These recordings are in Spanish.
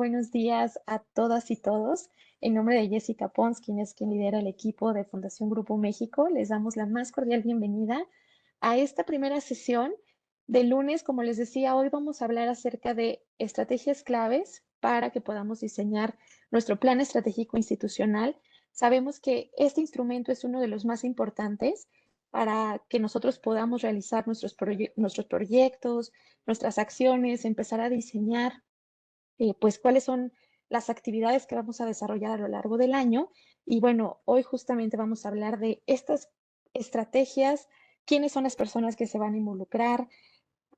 buenos días a todas y todos. En nombre de Jessica Pons, quien lidera el equipo de Fundación Grupo México, les damos la más cordial bienvenida a esta primera sesión de lunes. Como les decía, hoy vamos a hablar acerca de estrategias claves para que podamos diseñar nuestro plan estratégico institucional. Sabemos que este instrumento es uno de los más importantes para que nosotros podamos realizar nuestros proyectos, nuestras acciones, empezar a diseñar pues cuáles son las actividades que vamos a desarrollar a lo largo del año. Y bueno, hoy justamente vamos a hablar de estas estrategias, quiénes son las personas que se van a involucrar,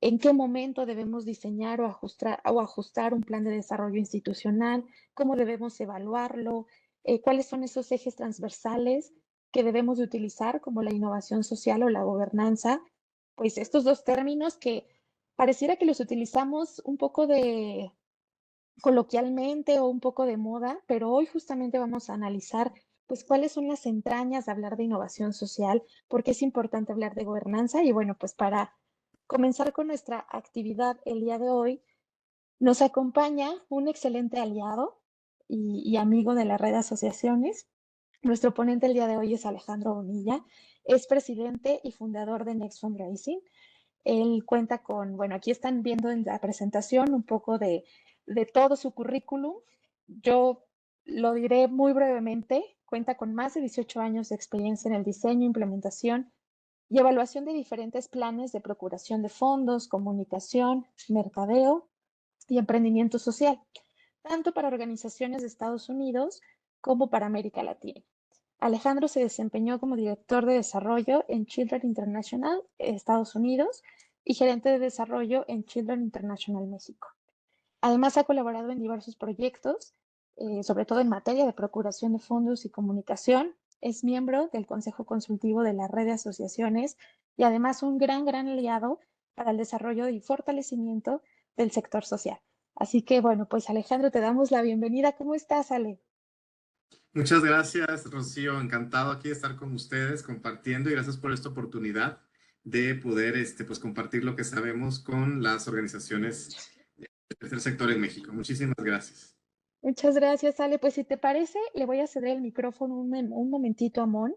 en qué momento debemos diseñar o ajustar un plan de desarrollo institucional, cómo debemos evaluarlo, cuáles son esos ejes transversales que debemos de utilizar, como la innovación social o la gobernanza. Pues estos dos términos que pareciera que los utilizamos un poco de coloquialmente o un poco de moda, pero hoy justamente vamos a analizar pues cuáles son las entrañas de hablar de innovación social, por qué es importante hablar de gobernanza. Y bueno, pues para comenzar con nuestra actividad el día de hoy, nos acompaña un excelente aliado y amigo de la red de asociaciones. Nuestro ponente el día de hoy es Alejandro Bonilla, es presidente y fundador de Next Fundraising. Él cuenta con, bueno, aquí están viendo en la presentación un poco de todo su currículum. Yo lo diré muy brevemente. Cuenta con más de 18 años de experiencia en el diseño, implementación y evaluación de diferentes planes de procuración de fondos, comunicación, mercadeo y emprendimiento social, tanto para organizaciones de Estados Unidos como para América Latina. Alejandro se desempeñó como director de desarrollo en Children International, Estados Unidos, y gerente de desarrollo en Children International, México. Además, ha colaborado en diversos proyectos, sobre todo en materia de procuración de fondos y comunicación. Es miembro del Consejo Consultivo de la Red de Asociaciones y además un gran aliado para el desarrollo y fortalecimiento del sector social. Así que, bueno, pues Alejandro, te damos la bienvenida. ¿Cómo estás, Ale? Muchas gracias, Rocío. Encantado aquí de estar con ustedes compartiendo y gracias por esta oportunidad de poder pues, compartir lo que sabemos con las organizaciones del tercer sector en México. Muchísimas gracias. Muchas gracias, Ale. Pues si te parece, le voy a ceder el micrófono un momentito a Mon,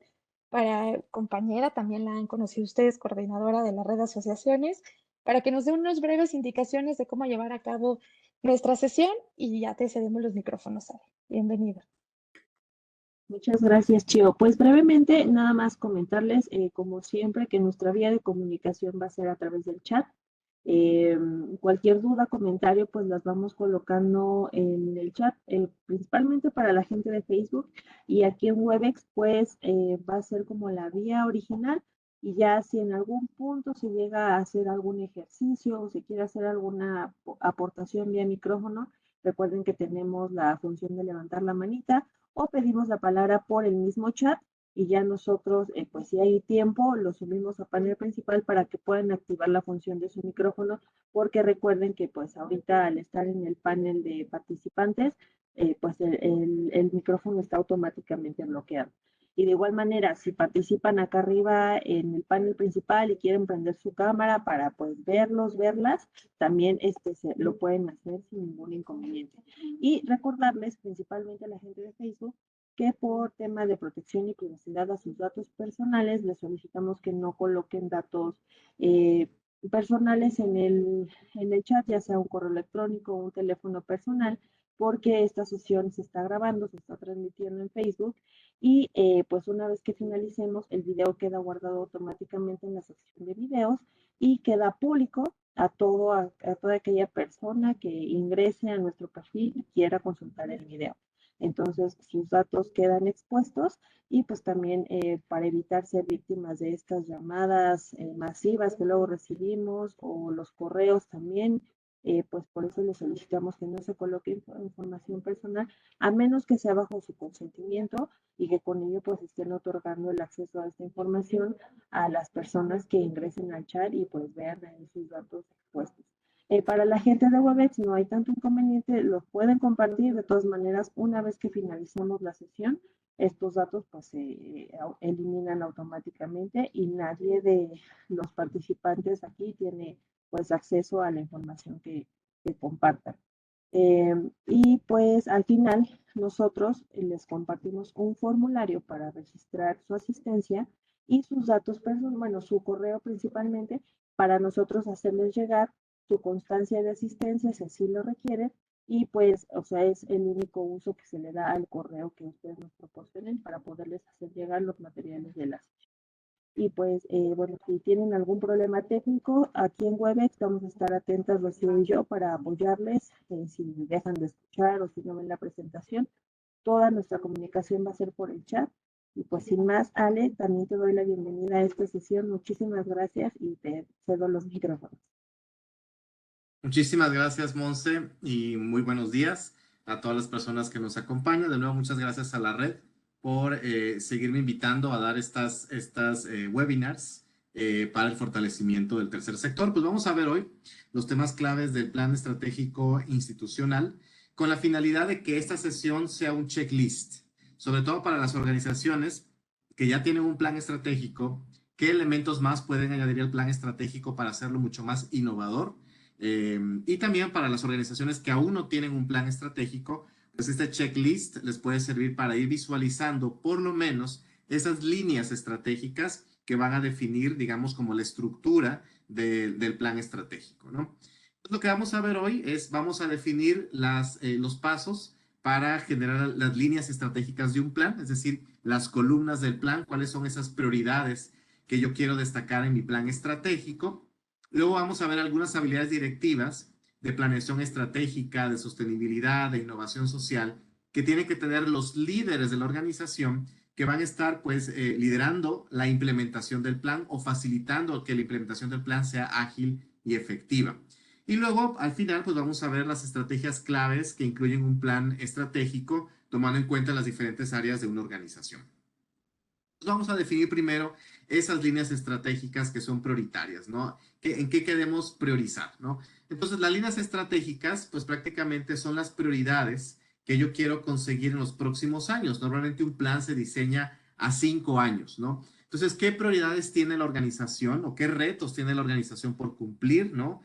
para compañera, también la han conocido ustedes, coordinadora de la red de asociaciones, para que nos dé unas breves indicaciones de cómo llevar a cabo nuestra sesión y ya te cedemos los micrófonos, Ale. Bienvenida. Muchas gracias, Chio. Pues brevemente, nada más comentarles, como siempre, que nuestra vía de comunicación va a ser a través del chat. Eh, Cualquier duda, comentario, pues las vamos colocando en el chat, principalmente para la gente de Facebook. Y aquí en Webex, pues va a ser como la vía original. Y ya si en algún punto se llega a hacer algún ejercicio o se quiere hacer alguna aportación vía micrófono, recuerden que tenemos la función de levantar la manita o pedimos la palabra por el mismo chat y ya nosotros, pues si hay tiempo, lo subimos a panel principal para que puedan activar la función de su micrófono, porque recuerden que pues ahorita al estar en el panel de participantes, pues el micrófono está automáticamente bloqueado. Y de igual manera, si participan acá arriba en el panel principal y quieren prender su cámara para pues verlas, también lo pueden hacer sin ningún inconveniente. Y recordarles principalmente a la gente de Facebook que por tema de protección y privacidad a sus datos personales les solicitamos que no coloquen datos personales en el chat, ya sea un correo electrónico o un teléfono personal, porque esta sesión se está grabando, se está transmitiendo en Facebook y pues una vez que finalicemos el video queda guardado automáticamente en la sección de videos y queda público a toda aquella persona que ingrese a nuestro perfil y quiera consultar el video. Entonces, sus datos quedan expuestos y pues también para evitar ser víctimas de estas llamadas masivas que luego recibimos o los correos también, pues por eso les solicitamos que no se coloque información personal a menos que sea bajo su consentimiento y que con ello pues estén otorgando el acceso a esta información a las personas que ingresen al chat y pues vean ahí sus datos expuestos. Para la gente de Webex no hay tanto inconveniente, los pueden compartir de todas maneras una vez que finalizamos la sesión. Estos datos pues se eliminan automáticamente y nadie de los participantes aquí tiene pues acceso a la información que compartan. Y pues al final nosotros les compartimos un formulario para registrar su asistencia y sus datos personales, bueno, su correo principalmente, para nosotros hacerles llegar su constancia de asistencia si así lo requieren. Y pues, o sea, es el único uso que se le da al correo que ustedes nos proporcionen para poderles hacer llegar los materiales de la sesión. Y pues, bueno, si tienen algún problema técnico, aquí en Webex vamos a estar atentas, Rocío y yo, para apoyarles, si dejan de escuchar o si no ven la presentación. Toda nuestra comunicación va a ser por el chat. Y pues sin más, Ale, también te doy la bienvenida a esta sesión. Muchísimas gracias y te cedo los micrófonos. Muchísimas gracias, Monse, y muy buenos días a todas las personas que nos acompañan. De nuevo, muchas gracias a la red por seguirme invitando a dar estas webinars para el fortalecimiento del tercer sector. Pues vamos a ver hoy los temas claves del Plan Estratégico Institucional con la finalidad de que esta sesión sea un checklist, sobre todo para las organizaciones que ya tienen un plan estratégico. ¿Qué elementos más pueden añadir al plan estratégico para hacerlo mucho más innovador? Y también para las organizaciones que aún no tienen un plan estratégico, pues este checklist les puede servir para ir visualizando por lo menos esas líneas estratégicas que van a definir, digamos, como la estructura del plan estratégico, ¿no? Entonces, lo que vamos a ver hoy es, vamos a definir los pasos para generar las líneas estratégicas de un plan, es decir, las columnas del plan, cuáles son esas prioridades que yo quiero destacar en mi plan estratégico. Luego vamos a ver algunas habilidades directivas de planeación estratégica, de sostenibilidad, de innovación social, que tienen que tener los líderes de la organización que van a estar pues liderando la implementación del plan o facilitando que la implementación del plan sea ágil y efectiva. Y luego al final pues vamos a ver las estrategias claves que incluyen un plan estratégico tomando en cuenta las diferentes áreas de una organización. Vamos a definir primero esas líneas estratégicas que son prioritarias, ¿no? ¿En qué queremos priorizar, ¿no? Entonces, las líneas estratégicas, pues prácticamente son las prioridades que yo quiero conseguir en los próximos años. Normalmente un plan se diseña a 5 años, ¿no? Entonces, ¿qué prioridades tiene la organización o qué retos tiene la organización por cumplir, ¿no?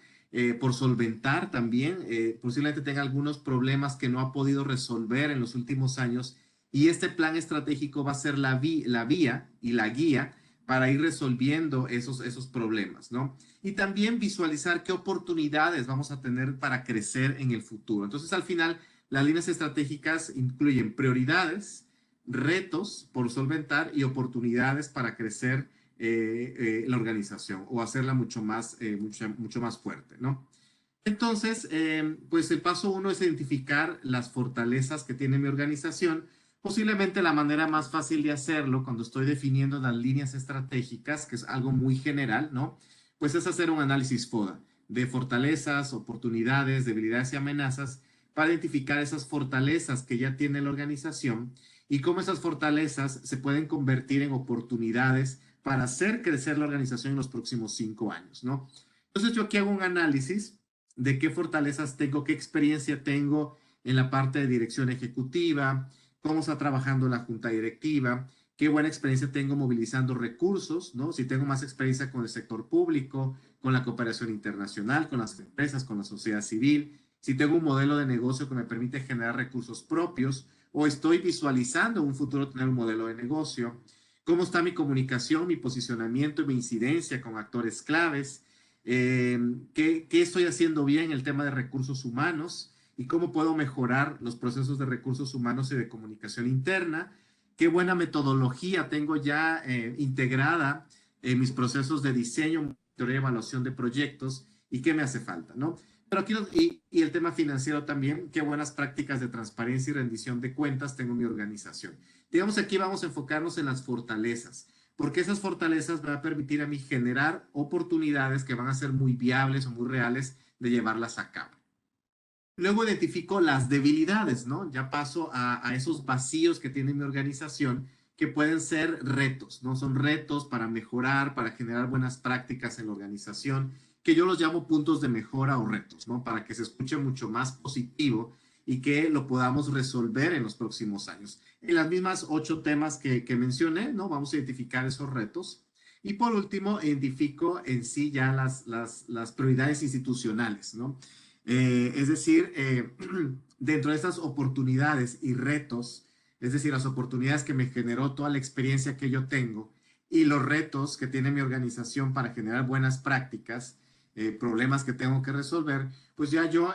Por solventar también, posiblemente tenga algunos problemas que no ha podido resolver en los últimos años y este plan estratégico va a ser la vía y la guía para ir resolviendo esos problemas, ¿no? Y también visualizar qué oportunidades vamos a tener para crecer en el futuro. Entonces, al final, las líneas estratégicas incluyen prioridades, retos por solventar y oportunidades para crecer la organización o hacerla mucho más fuerte, ¿no? Entonces, pues el paso 1 es identificar las fortalezas que tiene mi organización. Posiblemente la manera más fácil de hacerlo cuando estoy definiendo las líneas estratégicas, que es algo muy general, ¿no? Pues es hacer un análisis FODA de fortalezas, oportunidades, debilidades y amenazas para identificar esas fortalezas que ya tiene la organización y cómo esas fortalezas se pueden convertir en oportunidades para hacer crecer la organización en los próximos 5 años, ¿no? Entonces yo aquí hago un análisis de qué fortalezas tengo, qué experiencia tengo en la parte de dirección ejecutiva, cómo está trabajando la junta directiva, qué buena experiencia tengo movilizando recursos, ¿no? Si tengo más experiencia con el sector público, con la cooperación internacional, con las empresas, con la sociedad civil, si tengo un modelo de negocio que me permite generar recursos propios o estoy visualizando en un futuro tener un modelo de negocio, cómo está mi comunicación, mi posicionamiento y mi incidencia con actores claves, qué estoy haciendo bien en el tema de recursos humanos y cómo puedo mejorar los procesos de recursos humanos y de comunicación interna, qué buena metodología tengo ya integrada en mis procesos de diseño, monitoreo y evaluación de proyectos y qué me hace falta, ¿no? Pero aquí, y el tema financiero también, qué buenas prácticas de transparencia y rendición de cuentas tengo en mi organización. Digamos, aquí vamos a enfocarnos en las fortalezas, porque esas fortalezas van a permitir a mí generar oportunidades que van a ser muy viables o muy reales de llevarlas a cabo. Luego identifico las debilidades, ¿no? Ya paso a esos vacíos que tiene mi organización que pueden ser retos, ¿no? Son retos para mejorar, para generar buenas prácticas en la organización, que yo los llamo puntos de mejora o retos, ¿no? Para que se escuche mucho más positivo y que lo podamos resolver en los próximos años. En las mismas 8 temas que mencioné, ¿no? Vamos a identificar esos retos. Y por último, identifico en sí ya las prioridades institucionales, ¿no? Es decir, dentro de estas oportunidades y retos, es decir, las oportunidades que me generó toda la experiencia que yo tengo y los retos que tiene mi organización para generar buenas prácticas, problemas que tengo que resolver, pues ya yo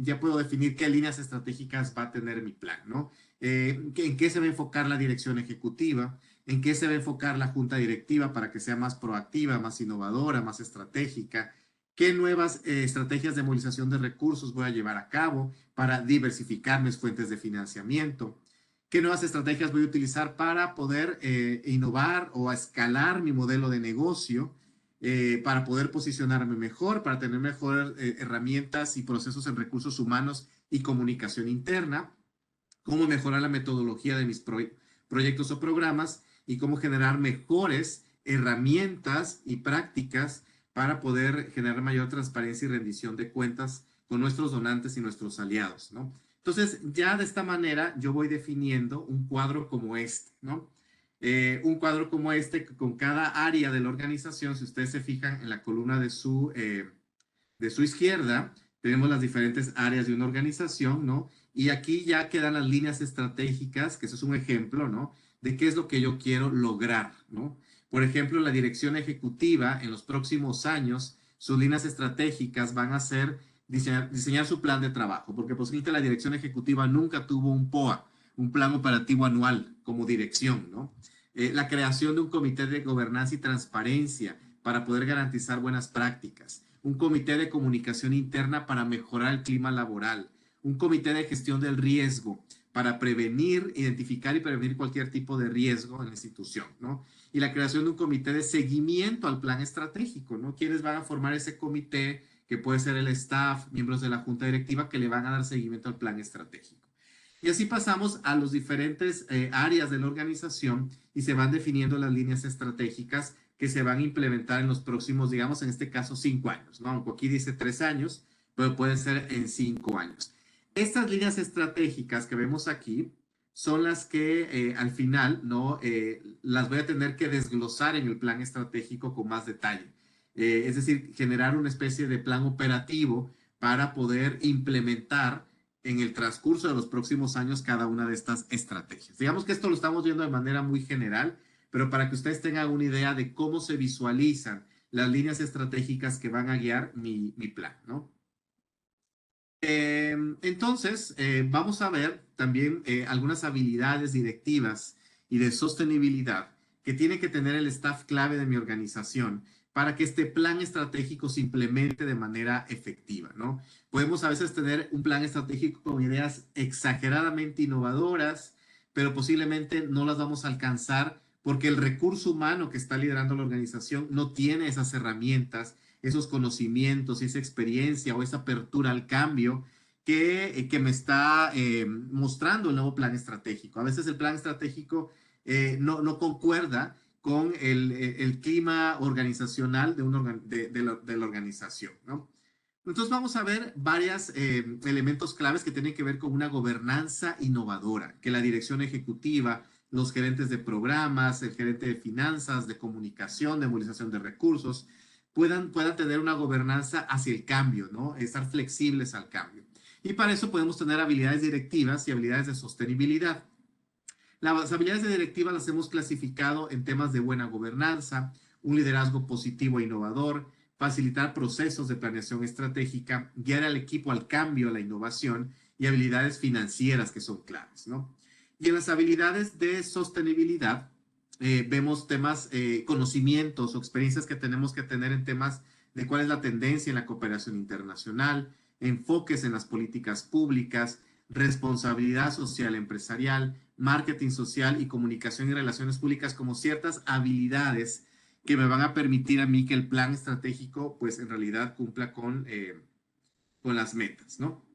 ya puedo definir qué líneas estratégicas va a tener mi plan, ¿no? En qué se va a enfocar la dirección ejecutiva, en qué se va a enfocar la junta directiva para que sea más proactiva, más innovadora, más estratégica, qué nuevas estrategias de movilización de recursos voy a llevar a cabo para diversificar mis fuentes de financiamiento, qué nuevas estrategias voy a utilizar para poder innovar o escalar mi modelo de negocio, para poder posicionarme mejor, para tener mejores herramientas y procesos en recursos humanos y comunicación interna, cómo mejorar la metodología de mis proyectos o programas y cómo generar mejores herramientas y prácticas para poder generar mayor transparencia y rendición de cuentas con nuestros donantes y nuestros aliados, ¿no? Entonces, ya de esta manera yo voy definiendo un cuadro como este, ¿no? Un cuadro como este con cada área de la organización. Si ustedes se fijan en la columna de su izquierda, tenemos las diferentes áreas de una organización, ¿no? Y aquí ya quedan las líneas estratégicas, que eso es un ejemplo, ¿no? De qué es lo que yo quiero lograr, ¿no? Por ejemplo, la dirección ejecutiva en los próximos años, sus líneas estratégicas van a ser diseñar su plan de trabajo, porque posiblemente la dirección ejecutiva nunca tuvo un POA, un plan operativo anual como dirección, ¿no? La creación de un comité de gobernanza y transparencia para poder garantizar buenas prácticas, un comité de comunicación interna para mejorar el clima laboral, un comité de gestión del riesgo para prevenir, identificar y prevenir cualquier tipo de riesgo en la institución, ¿no? Y la creación de un comité de seguimiento al plan estratégico, ¿no? ¿Quiénes van a formar ese comité? Que puede ser el staff, miembros de la junta directiva que le van a dar seguimiento al plan estratégico. Y así pasamos a los diferentes áreas de la organización y se van definiendo las líneas estratégicas que se van a implementar en los próximos, digamos, en este caso, 5 años, ¿no? Aunque aquí dice 3 años, pero puede ser en 5 años. Estas líneas estratégicas que vemos aquí son las que al final, ¿no? Las voy a tener que desglosar en el plan estratégico con más detalle. Es decir, generar una especie de plan operativo para poder implementar en el transcurso de los próximos años cada una de estas estrategias. Digamos que esto lo estamos viendo de manera muy general, pero para que ustedes tengan una idea de cómo se visualizan las líneas estratégicas que van a guiar mi plan, ¿no? Entonces, vamos a ver también algunas habilidades directivas y de sostenibilidad que tiene que tener el staff clave de mi organización para que este plan estratégico se implemente de manera efectiva, ¿no? Podemos a veces tener un plan estratégico con ideas exageradamente innovadoras, pero posiblemente no las vamos a alcanzar porque el recurso humano que está liderando la organización no tiene esas herramientas, esos conocimientos, esa experiencia o esa apertura al cambio que me está mostrando el nuevo plan estratégico. A veces el plan estratégico no concuerda con el clima organizacional de la organización, ¿no? Entonces vamos a ver varios elementos claves que tienen que ver con una gobernanza innovadora, que la dirección ejecutiva, los gerentes de programas, el gerente de finanzas, de comunicación, de movilización de recursos, puedan tener una gobernanza hacia el cambio, ¿no? Estar flexibles al cambio. Y para eso podemos tener habilidades directivas y habilidades de sostenibilidad. Las habilidades de directiva las hemos clasificado en temas de buena gobernanza, un liderazgo positivo e innovador, facilitar procesos de planeación estratégica, guiar al equipo al cambio, a la innovación y habilidades financieras que son claves, ¿no? Y en las habilidades de sostenibilidad vemos temas, conocimientos o experiencias que tenemos que tener en temas de cuál es la tendencia en la cooperación internacional, enfoques en las políticas públicas, responsabilidad social empresarial, marketing social y comunicación y relaciones públicas como ciertas habilidades que me van a permitir a mí que el plan estratégico pues en realidad cumpla con las metas, ¿no?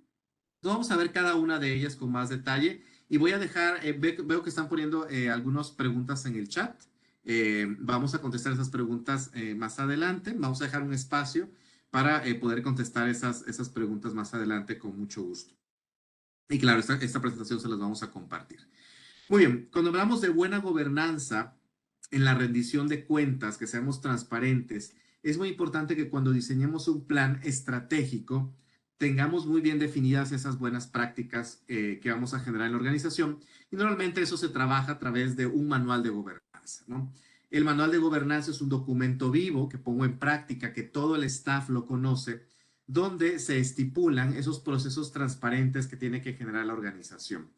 Entonces vamos a ver cada una de ellas con más detalle y voy a dejar, veo que están poniendo algunas preguntas en el chat. Vamos a contestar esas preguntas más adelante. Vamos a dejar un espacio para poder contestar esas preguntas más adelante con mucho gusto. Y claro, esta presentación se las vamos a compartir. Muy bien, cuando hablamos de buena gobernanza en la rendición de cuentas, que seamos transparentes, es muy importante que cuando diseñemos un plan estratégico tengamos muy bien definidas esas buenas prácticas que vamos a generar en la organización. Y normalmente eso se trabaja a través de un manual de gobernanza, ¿no? El manual de gobernanza es un documento vivo que pongo en práctica, que todo el staff lo conoce, donde se estipulan esos procesos transparentes que tiene que generar la organización.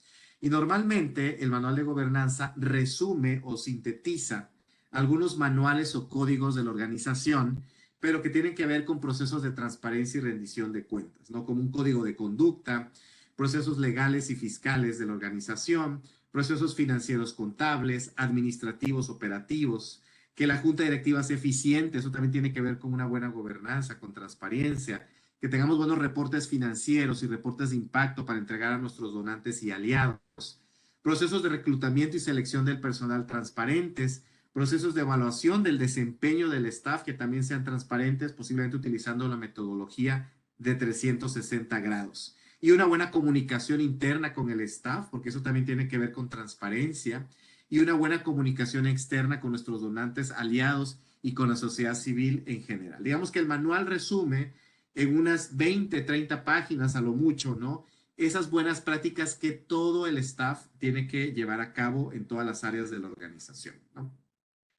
Y normalmente el manual de gobernanza resume o sintetiza algunos manuales o códigos de la organización, pero que tienen que ver con procesos de transparencia y rendición de cuentas, ¿no? Como un código de conducta, procesos legales y fiscales de la organización, procesos financieros contables, administrativos, operativos, que la junta directiva sea eficiente, eso también tiene que ver con una buena gobernanza, con transparencia, que tengamos buenos reportes financieros y reportes de impacto para entregar a nuestros donantes y aliados, procesos de reclutamiento y selección del personal transparentes, procesos de evaluación del desempeño del staff que también sean transparentes, posiblemente utilizando la metodología de 360 grados. Y una buena comunicación interna con el staff, porque eso también tiene que ver con transparencia, y una buena comunicación externa con nuestros donantes, aliados y con la sociedad civil en general. Digamos que el manual resume en unas 20, 30 páginas a lo mucho, ¿no? Esas buenas prácticas que todo el staff tiene que llevar a cabo en todas las áreas de la organización, ¿no?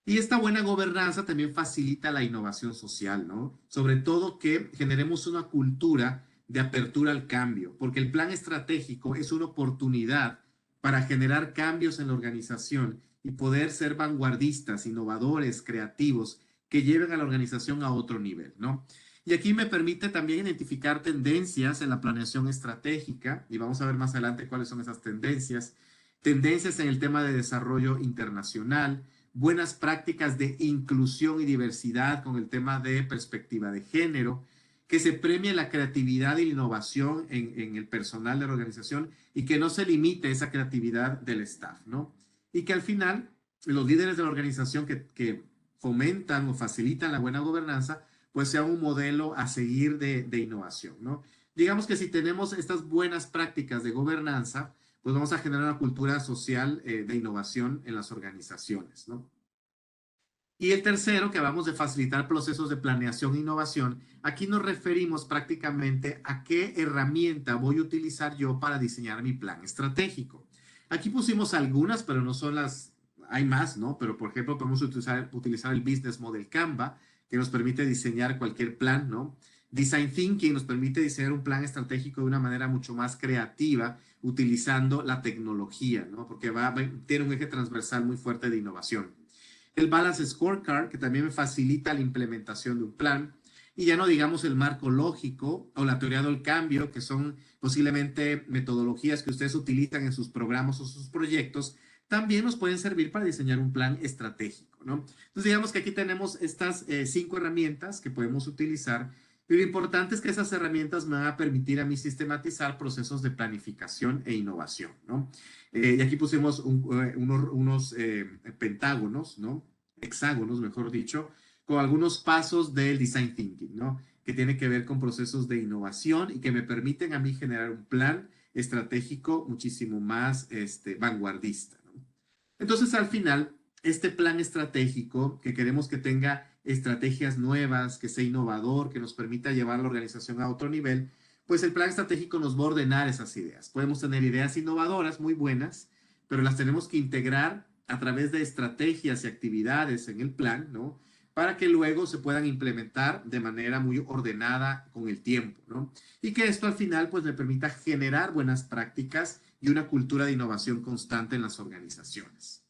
Y esta buena gobernanza también facilita la innovación social, ¿no? Sobre todo que generemos una cultura de apertura al cambio, porque el plan estratégico es una oportunidad para generar cambios en la organización y poder ser vanguardistas, innovadores, creativos, que lleven a la organización a otro nivel, ¿no? Y aquí me permite también identificar tendencias en la planeación estratégica, y vamos a ver más adelante cuáles son esas tendencias. Tendencias en el tema de desarrollo internacional, buenas prácticas de inclusión y diversidad con el tema de perspectiva de género, que se premie la creatividad y la innovación en el personal de la organización y que no se limite esa creatividad del staff, ¿no? Y que al final los líderes de la organización que fomentan o facilitan la buena gobernanza, pues sea un modelo a seguir de innovación, ¿no? Digamos que si tenemos estas buenas prácticas de gobernanza, pues vamos a generar una cultura social de innovación en las organizaciones, ¿no? Y el tercero, que hablamos de facilitar procesos de planeación e innovación, aquí nos referimos prácticamente a qué herramienta voy a utilizar yo para diseñar mi plan estratégico. Aquí pusimos algunas, pero no son las, hay más, ¿no? Pero por ejemplo, podemos utilizar el Business Model Canva, que nos permite diseñar cualquier plan, ¿no? Design Thinking nos permite diseñar un plan estratégico de una manera mucho más creativa, utilizando la tecnología, ¿no? Porque tiene un eje transversal muy fuerte de innovación. El Balance Scorecard, que también me facilita la implementación de un plan. Y ya no digamos el marco lógico o la teoría del cambio, que son posiblemente metodologías que ustedes utilizan en sus programas o sus proyectos, también nos pueden servir para diseñar un plan estratégico, ¿no? Entonces digamos que aquí tenemos estas 5 herramientas que podemos utilizar. Y lo importante es que esas herramientas me van a permitir a mí sistematizar procesos de planificación e innovación, ¿no? Y aquí pusimos unos pentágonos, ¿no? Hexágonos, mejor dicho, con algunos pasos del Design Thinking, ¿no? Que tiene que ver con procesos de innovación y que me permiten a mí generar un plan estratégico muchísimo más vanguardista, ¿no? Entonces, al final, este plan estratégico que queremos que tenga estrategias nuevas, que sea innovador, que nos permita llevar a la organización a otro nivel, pues el plan estratégico nos va a ordenar esas ideas. Podemos tener ideas innovadoras muy buenas, pero las tenemos que integrar a través de estrategias y actividades en el plan, ¿no? Para que luego se puedan implementar de manera muy ordenada con el tiempo, ¿no? Y que esto al final pues me permita generar buenas prácticas y una cultura de innovación constante en las organizaciones.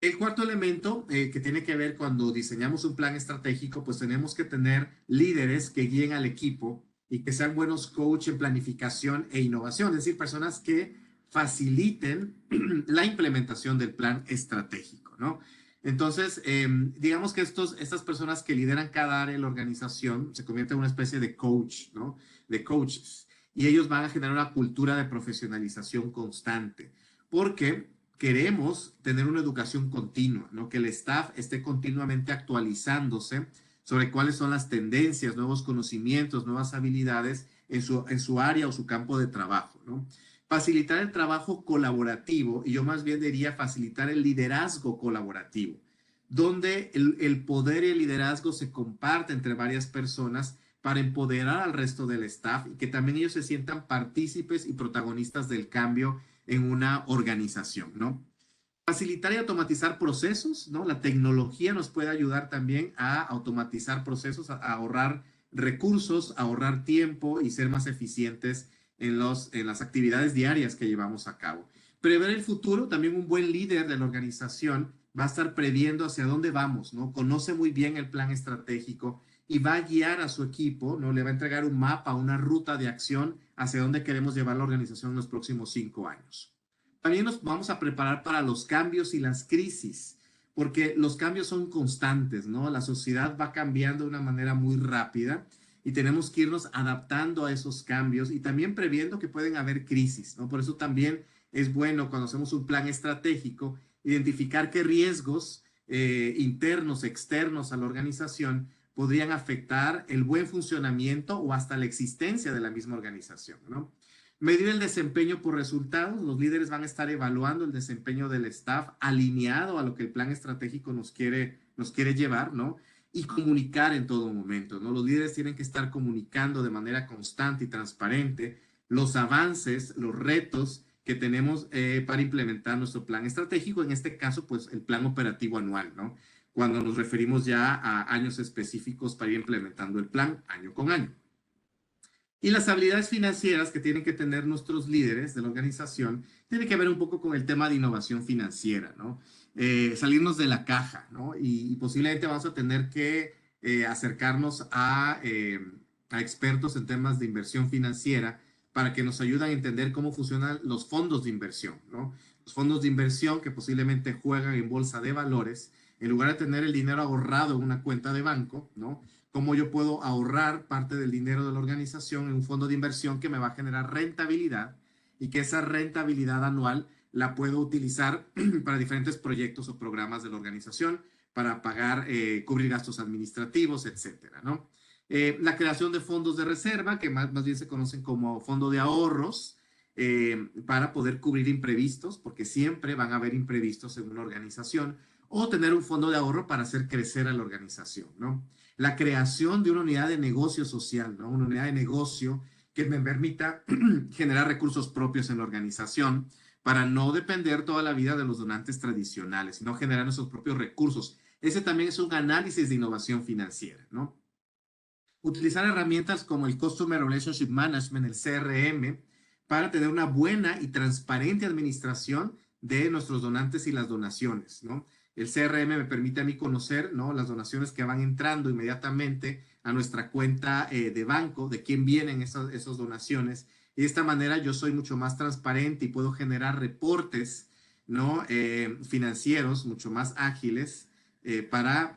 El cuarto elemento que tiene que ver cuando diseñamos un plan estratégico, pues tenemos que tener líderes que guíen al equipo y que sean buenos coach en planificación e innovación, es decir, personas que faciliten la implementación del plan estratégico, ¿no? Entonces, digamos que estas personas que lideran cada área de la organización se convierten en una especie de coach, ¿no? De coaches. Y ellos van a generar una cultura de profesionalización constante. Porque queremos tener una educación continua, ¿no? Que el staff esté continuamente actualizándose sobre cuáles son las tendencias, nuevos conocimientos, nuevas habilidades en su área o su campo de trabajo, ¿no? Facilitar el trabajo colaborativo, y yo más bien diría facilitar el liderazgo colaborativo, donde el poder y el liderazgo se comparte entre varias personas para empoderar al resto del staff y que también ellos se sientan partícipes y protagonistas del cambio en una organización, ¿no? Facilitar y automatizar procesos, ¿no? La tecnología nos puede ayudar también a automatizar procesos, a ahorrar recursos, a ahorrar tiempo y ser más eficientes en las actividades diarias que llevamos a cabo. Prever el futuro, también un buen líder de la organización va a estar previendo hacia dónde vamos, ¿no? Conoce muy bien el plan estratégico y va a guiar a su equipo, ¿no? Le va a entregar un mapa, una ruta de acción hacia dónde queremos llevar la organización en los próximos 5 años. También nos vamos a preparar para los cambios y las crisis, porque los cambios son constantes, ¿no? La sociedad va cambiando de una manera muy rápida y tenemos que irnos adaptando a esos cambios y también previendo que pueden haber crisis, ¿no? Por eso también es bueno cuando hacemos un plan estratégico identificar qué riesgos internos, externos a la organización podrían afectar el buen funcionamiento o hasta la existencia de la misma organización, ¿no? Medir el desempeño por resultados. Los líderes van a estar evaluando el desempeño del staff alineado a lo que el plan estratégico nos quiere llevar, ¿no? Y comunicar en todo momento, ¿no? Los líderes tienen que estar comunicando de manera constante y transparente los avances, los retos que tenemos para implementar nuestro plan estratégico, en este caso, pues el plan operativo anual, ¿no? Cuando nos referimos ya a años específicos para ir implementando el plan año con año. Y las habilidades financieras que tienen que tener nuestros líderes de la organización tienen que ver un poco con el tema de innovación financiera, ¿no? Salirnos de la caja, ¿no? Y posiblemente vamos a tener que acercarnos a expertos en temas de inversión financiera para que nos ayuden a entender cómo funcionan los fondos de inversión, ¿no? Los fondos de inversión que posiblemente juegan en bolsa de valores, en lugar de tener el dinero ahorrado en una cuenta de banco, ¿no? Cómo yo puedo ahorrar parte del dinero de la organización en un fondo de inversión que me va a generar rentabilidad y que esa rentabilidad anual la puedo utilizar para diferentes proyectos o programas de la organización, para pagar, cubrir gastos administrativos, etcétera, ¿no? La creación de fondos de reserva, que más bien se conocen como fondo de ahorros, para poder cubrir imprevistos, porque siempre van a haber imprevistos en una organización, o tener un fondo de ahorro para hacer crecer a la organización, ¿no? La creación de una unidad de negocio social, ¿no? Una unidad de negocio que me permita generar recursos propios en la organización para no depender toda la vida de los donantes tradicionales, sino generar nuestros propios recursos. Ese también es un análisis de innovación financiera, ¿no? Utilizar herramientas como el Customer Relationship Management, el CRM, para tener una buena y transparente administración de nuestros donantes y las donaciones, ¿no? El CRM me permite a mí conocer, ¿no? Las donaciones que van entrando inmediatamente a nuestra cuenta de banco, de quién vienen esas donaciones. Y de esta manera yo soy mucho más transparente y puedo generar reportes, ¿no? Financieros mucho más ágiles para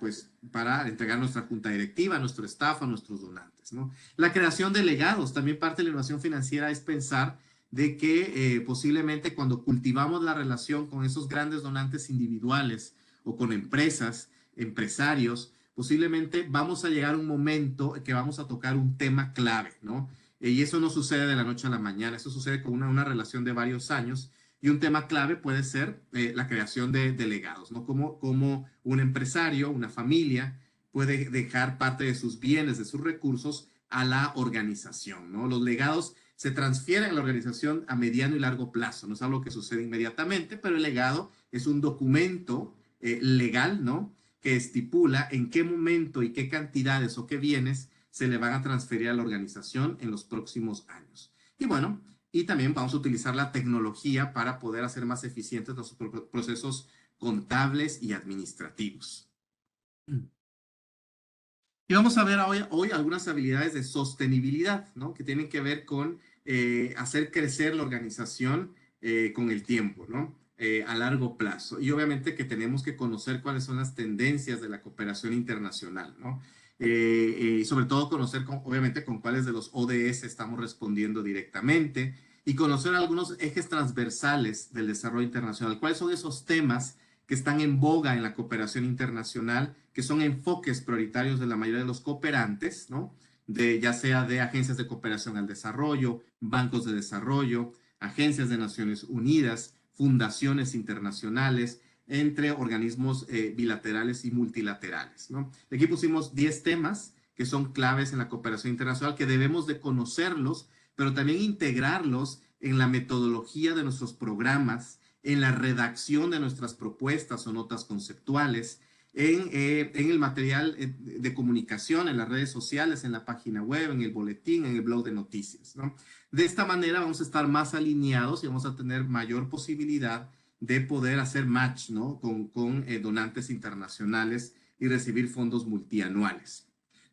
entregar a nuestra junta directiva, a nuestro staff, a nuestros donantes, ¿no? La creación de legados. También parte de la innovación financiera es pensar de que posiblemente cuando cultivamos la relación con esos grandes donantes individuales o con empresas, empresarios, posiblemente vamos a llegar a un momento que vamos a tocar un tema clave, ¿no? Y eso no sucede de la noche a la mañana, eso sucede con una relación de varios años. Y un tema clave puede ser la creación de legados, ¿no? Como un empresario, una familia, puede dejar parte de sus bienes, de sus recursos a la organización, ¿no? Los legados se transfieren a la organización a mediano y largo plazo, no es algo que sucede inmediatamente, pero el legado es un documento legal, ¿no? Que estipula en qué momento y qué cantidades o qué bienes se le van a transferir a la organización en los próximos años. Y bueno, y también vamos a utilizar la tecnología para poder hacer más eficientes los procesos contables y administrativos. Y vamos a ver hoy algunas habilidades de sostenibilidad, ¿no? Que tienen que ver con hacer crecer la organización con el tiempo, ¿no? A largo plazo. Y obviamente que tenemos que conocer cuáles son las tendencias de la cooperación internacional, ¿no? Sobre todo conocer, obviamente, con cuáles de los ODS estamos respondiendo directamente y conocer algunos ejes transversales del desarrollo internacional. ¿Cuáles son esos temas que están en boga en la cooperación internacional, que son enfoques prioritarios de la mayoría de los cooperantes, ¿no? Ya sea de agencias de cooperación al desarrollo, bancos de desarrollo, agencias de Naciones Unidas, fundaciones internacionales, entre organismos bilaterales y multilaterales, ¿no? Aquí pusimos 10 temas que son claves en la cooperación internacional, que debemos de conocerlos, pero también integrarlos en la metodología de nuestros programas, en la redacción de nuestras propuestas o notas conceptuales, en el material de comunicación, en las redes sociales, en la página web, en el boletín, en el blog de noticias, ¿no? De esta manera vamos a estar más alineados y vamos a tener mayor posibilidad de poder hacer match, ¿no? con donantes internacionales y recibir fondos multianuales.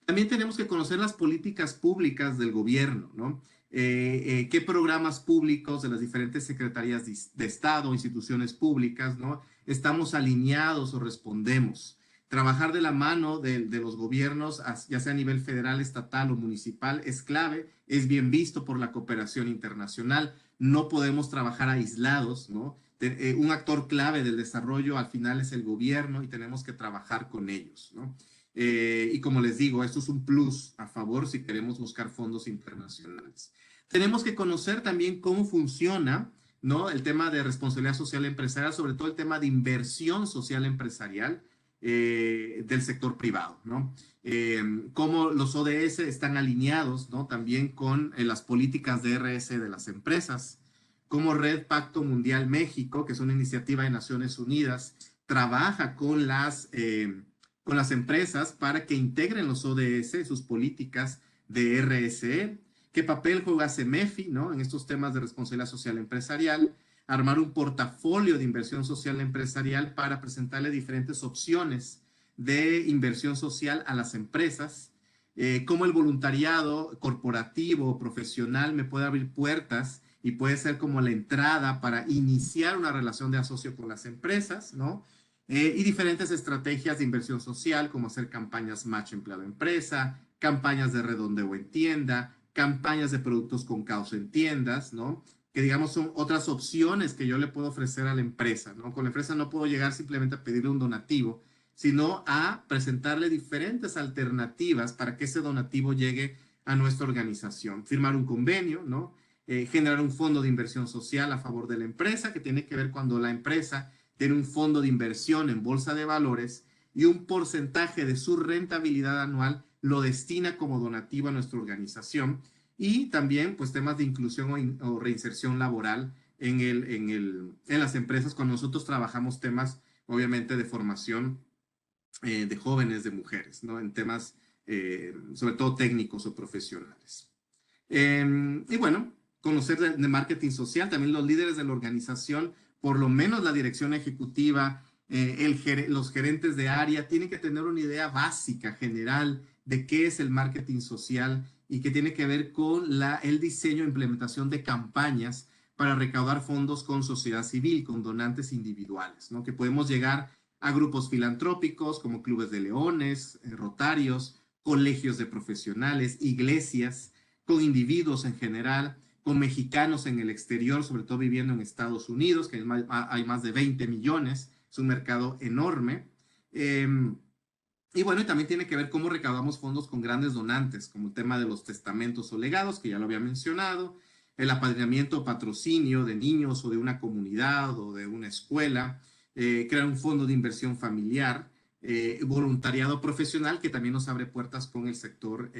También tenemos que conocer las políticas públicas del gobierno, ¿no? Qué programas públicos de las diferentes secretarías de Estado, instituciones públicas, ¿no? Estamos alineados o respondemos. Trabajar de la mano de los gobiernos, ya sea a nivel federal, estatal o municipal, es clave, es bien visto por la cooperación internacional. No podemos trabajar aislados, ¿no? Un actor clave del desarrollo al final es el gobierno y tenemos que trabajar con ellos, ¿no? Y como les digo, esto es un plus a favor si queremos buscar fondos internacionales. Tenemos que conocer también cómo funciona, ¿no? El tema de responsabilidad social empresarial, sobre todo el tema de inversión social empresarial del sector privado, ¿no? Cómo los ODS están alineados, ¿no? También con las políticas de RS de las empresas, cómo Red Pacto Mundial México, que es una iniciativa de Naciones Unidas, trabaja con las empresas para que integren los ODS en sus políticas de RSE. ¿Qué papel juega CEMEFI, ¿no? En estos temas de responsabilidad social empresarial? Armar un portafolio de inversión social empresarial para presentarle diferentes opciones de inversión social a las empresas. Cómo el voluntariado corporativo o profesional me puede abrir puertas y puede ser como la entrada para iniciar una relación de asocio con las empresas, ¿no? Y diferentes estrategias de inversión social, como hacer campañas match empleado-empresa, campañas de redondeo en tienda, campañas de productos con causa en tiendas, ¿no? Que digamos son otras opciones que yo le puedo ofrecer a la empresa, ¿no? Con la empresa no puedo llegar simplemente a pedirle un donativo, sino a presentarle diferentes alternativas para que ese donativo llegue a nuestra organización. Firmar un convenio, ¿no? Generar un fondo de inversión social a favor de la empresa, que tiene que ver cuando la empresa tiene un fondo de inversión en bolsa de valores y un porcentaje de su rentabilidad anual lo destina como donativo a nuestra organización. Y también pues temas de inclusión o reinserción laboral en las empresas cuando nosotros trabajamos temas obviamente de formación de jóvenes, de mujeres, ¿no? En temas sobre todo técnicos o profesionales. Y bueno, conocer de marketing social, también los líderes de la organización, por lo menos la dirección ejecutiva, los gerentes de área, tienen que tener una idea básica, general, de qué es el marketing social y que tiene que ver con el diseño e implementación de campañas para recaudar fondos con sociedad civil, con donantes individuales, ¿no? Que podemos llegar a grupos filantrópicos como clubes de leones, rotarios, colegios de profesionales, iglesias, con individuos en general, con mexicanos en el exterior, sobre todo viviendo en Estados Unidos, que hay más de 20 millones, es un mercado enorme. Y bueno, y también tiene que ver cómo recaudamos fondos con grandes donantes, como el tema de los testamentos o legados, que ya lo había mencionado, el apadrinamiento o patrocinio de niños o de una comunidad o de una escuela, crear un fondo de inversión familiar, voluntariado profesional, que también nos abre puertas con el sector,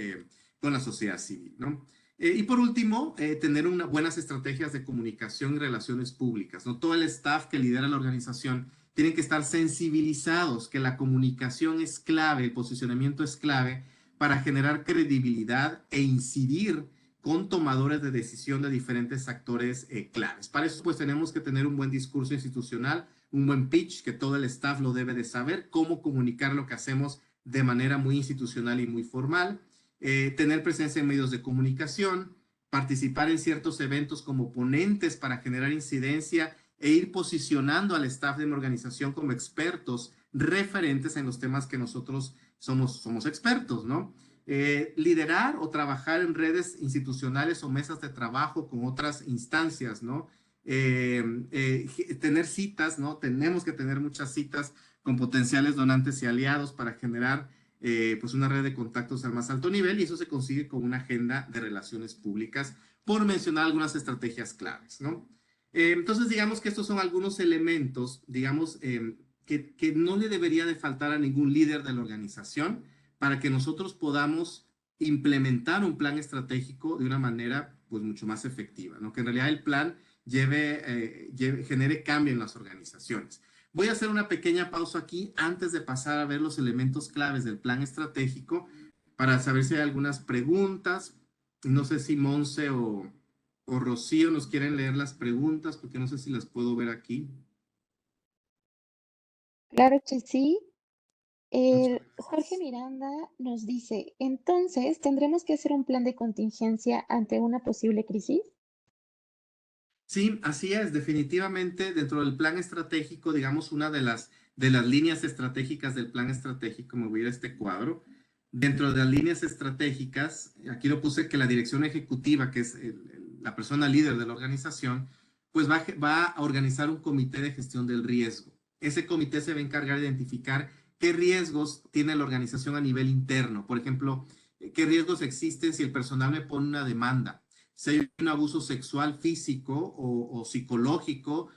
con la sociedad civil, ¿no? Y por último, tener buenas estrategias de comunicación y relaciones públicas, ¿no? Todo el staff que lidera la organización tienen que estar sensibilizados que la comunicación es clave, el posicionamiento es clave para generar credibilidad e incidir con tomadores de decisión de diferentes actores claves. Para eso pues tenemos que tener un buen discurso institucional, un buen pitch, que todo el staff lo debe de saber, cómo comunicar lo que hacemos de manera muy institucional y muy formal, tener presencia en medios de comunicación, participar en ciertos eventos como ponentes para generar incidencia e ir posicionando al staff de mi organización como expertos referentes en los temas que nosotros somos expertos, ¿no? Liderar o trabajar en redes institucionales o mesas de trabajo con otras instancias, ¿no? Tener citas, ¿no? Tenemos que tener muchas citas con potenciales donantes y aliados para generar pues una red de contactos al más alto nivel, y eso se consigue con una agenda de relaciones públicas, por mencionar algunas estrategias claves, ¿no? Entonces, digamos que estos son algunos elementos, digamos, que no le debería de faltar a ningún líder de la organización para que nosotros podamos implementar un plan estratégico de una manera pues mucho más efectiva, ¿no? Que en realidad el plan genere cambio en las organizaciones. Voy a hacer una pequeña pausa aquí antes de pasar a ver los elementos claves del plan estratégico para saber si hay algunas preguntas. No sé si Monse o Rocío nos quieren leer las preguntas, porque no sé si las puedo ver aquí. Claro que sí. Muchas Jorge gracias. Miranda nos dice, entonces, ¿tendremos que hacer un plan de contingencia ante una posible crisis? Sí, así es, definitivamente dentro del plan estratégico, digamos, una de las líneas estratégicas del plan estratégico, me voy a ir a este cuadro, dentro de las líneas estratégicas, aquí lo puse que la dirección ejecutiva, que es la persona líder de la organización, pues va a organizar un comité de gestión del riesgo. Ese comité se va a encargar de identificar qué riesgos tiene la organización a nivel interno. Por ejemplo, qué riesgos existen si el personal me pone una demanda, si hay un abuso sexual, físico o psicológico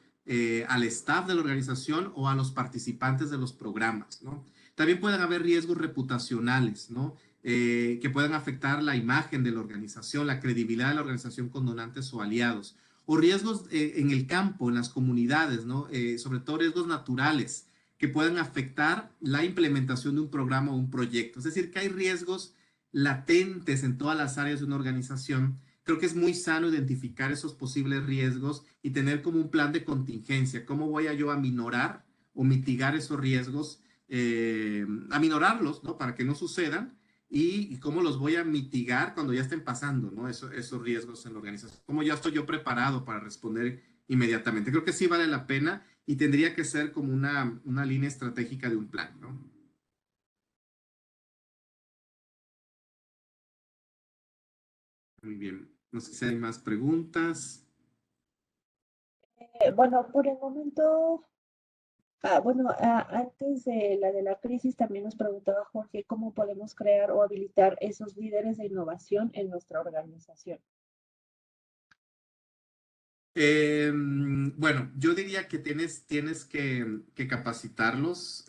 al staff de la organización o a los participantes de los programas, ¿no? También pueden haber riesgos reputacionales, ¿no? Que puedan afectar la imagen de la organización, la credibilidad de la organización con donantes o aliados, o riesgos en el campo, en las comunidades, ¿no? Sobre todo riesgos naturales que puedan afectar la implementación de un programa o un proyecto. Es decir, que hay riesgos latentes en todas las áreas de una organización. Creo que es muy sano identificar esos posibles riesgos y tener como un plan de contingencia. ¿Cómo voy a yo a minorar o mitigar esos riesgos, aminorarlos, ¿no? Para que no sucedan y cómo los voy a mitigar cuando ya estén pasando, ¿no? Esos riesgos en la organización. ¿Cómo ya estoy yo preparado para responder inmediatamente? Creo que sí vale la pena y tendría que ser como una línea estratégica de un plan, ¿no? Muy bien. No sé si hay más preguntas. Bueno, por el momento, bueno, antes de la crisis también nos preguntaba Jorge cómo podemos crear o habilitar esos líderes de innovación en nuestra organización. Bueno, yo diría que tienes que capacitarlos,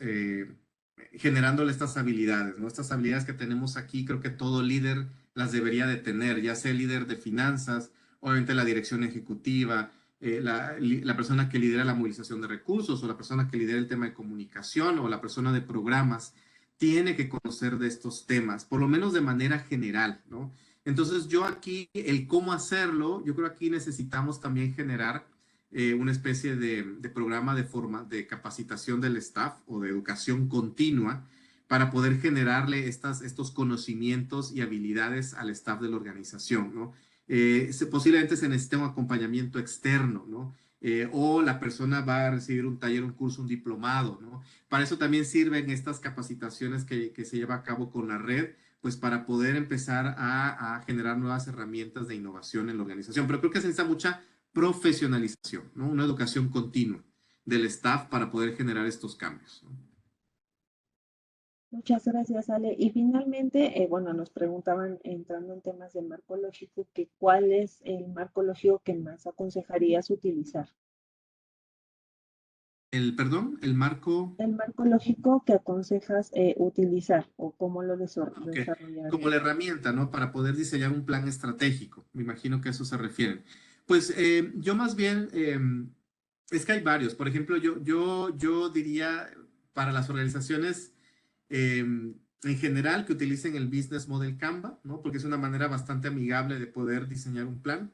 generándole estas habilidades, ¿no? Estas habilidades que tenemos aquí, creo que todo líder las debería de tener, ya sea el líder de finanzas, obviamente la dirección ejecutiva, la persona que lidera la movilización de recursos o la persona que lidera el tema de comunicación o la persona de programas, tiene que conocer de estos temas, por lo menos de manera general, ¿no? Entonces yo aquí, el cómo hacerlo, yo creo que aquí necesitamos también generar una especie de programa de capacitación del staff o de educación continua para poder generarle estos conocimientos y habilidades al staff de la organización, ¿no? Posiblemente se necesite un acompañamiento externo, ¿no? O la persona va a recibir un taller, un curso, un diplomado, ¿no? Para eso también sirven estas capacitaciones que se lleva a cabo con la red, pues para poder empezar a generar nuevas herramientas de innovación en la organización. Pero creo que se necesita mucha profesionalización, ¿no? Una educación continua del staff para poder generar estos cambios, ¿no? Muchas gracias, Ale. Y finalmente, bueno, nos preguntaban, entrando en temas del marco lógico, que cuál es el marco lógico que más aconsejarías utilizar. Perdón, el marco. El marco lógico que aconsejas utilizar o cómo lo Ok, como la desarrollarías. herramienta, ¿no? Para poder diseñar un plan estratégico. Me imagino que a eso se refieren. Pues yo más bien, es que hay varios. Por ejemplo, yo diría para las organizaciones en general que utilicen el Business Model Canva, ¿no? Porque es una manera bastante amigable de poder diseñar un plan.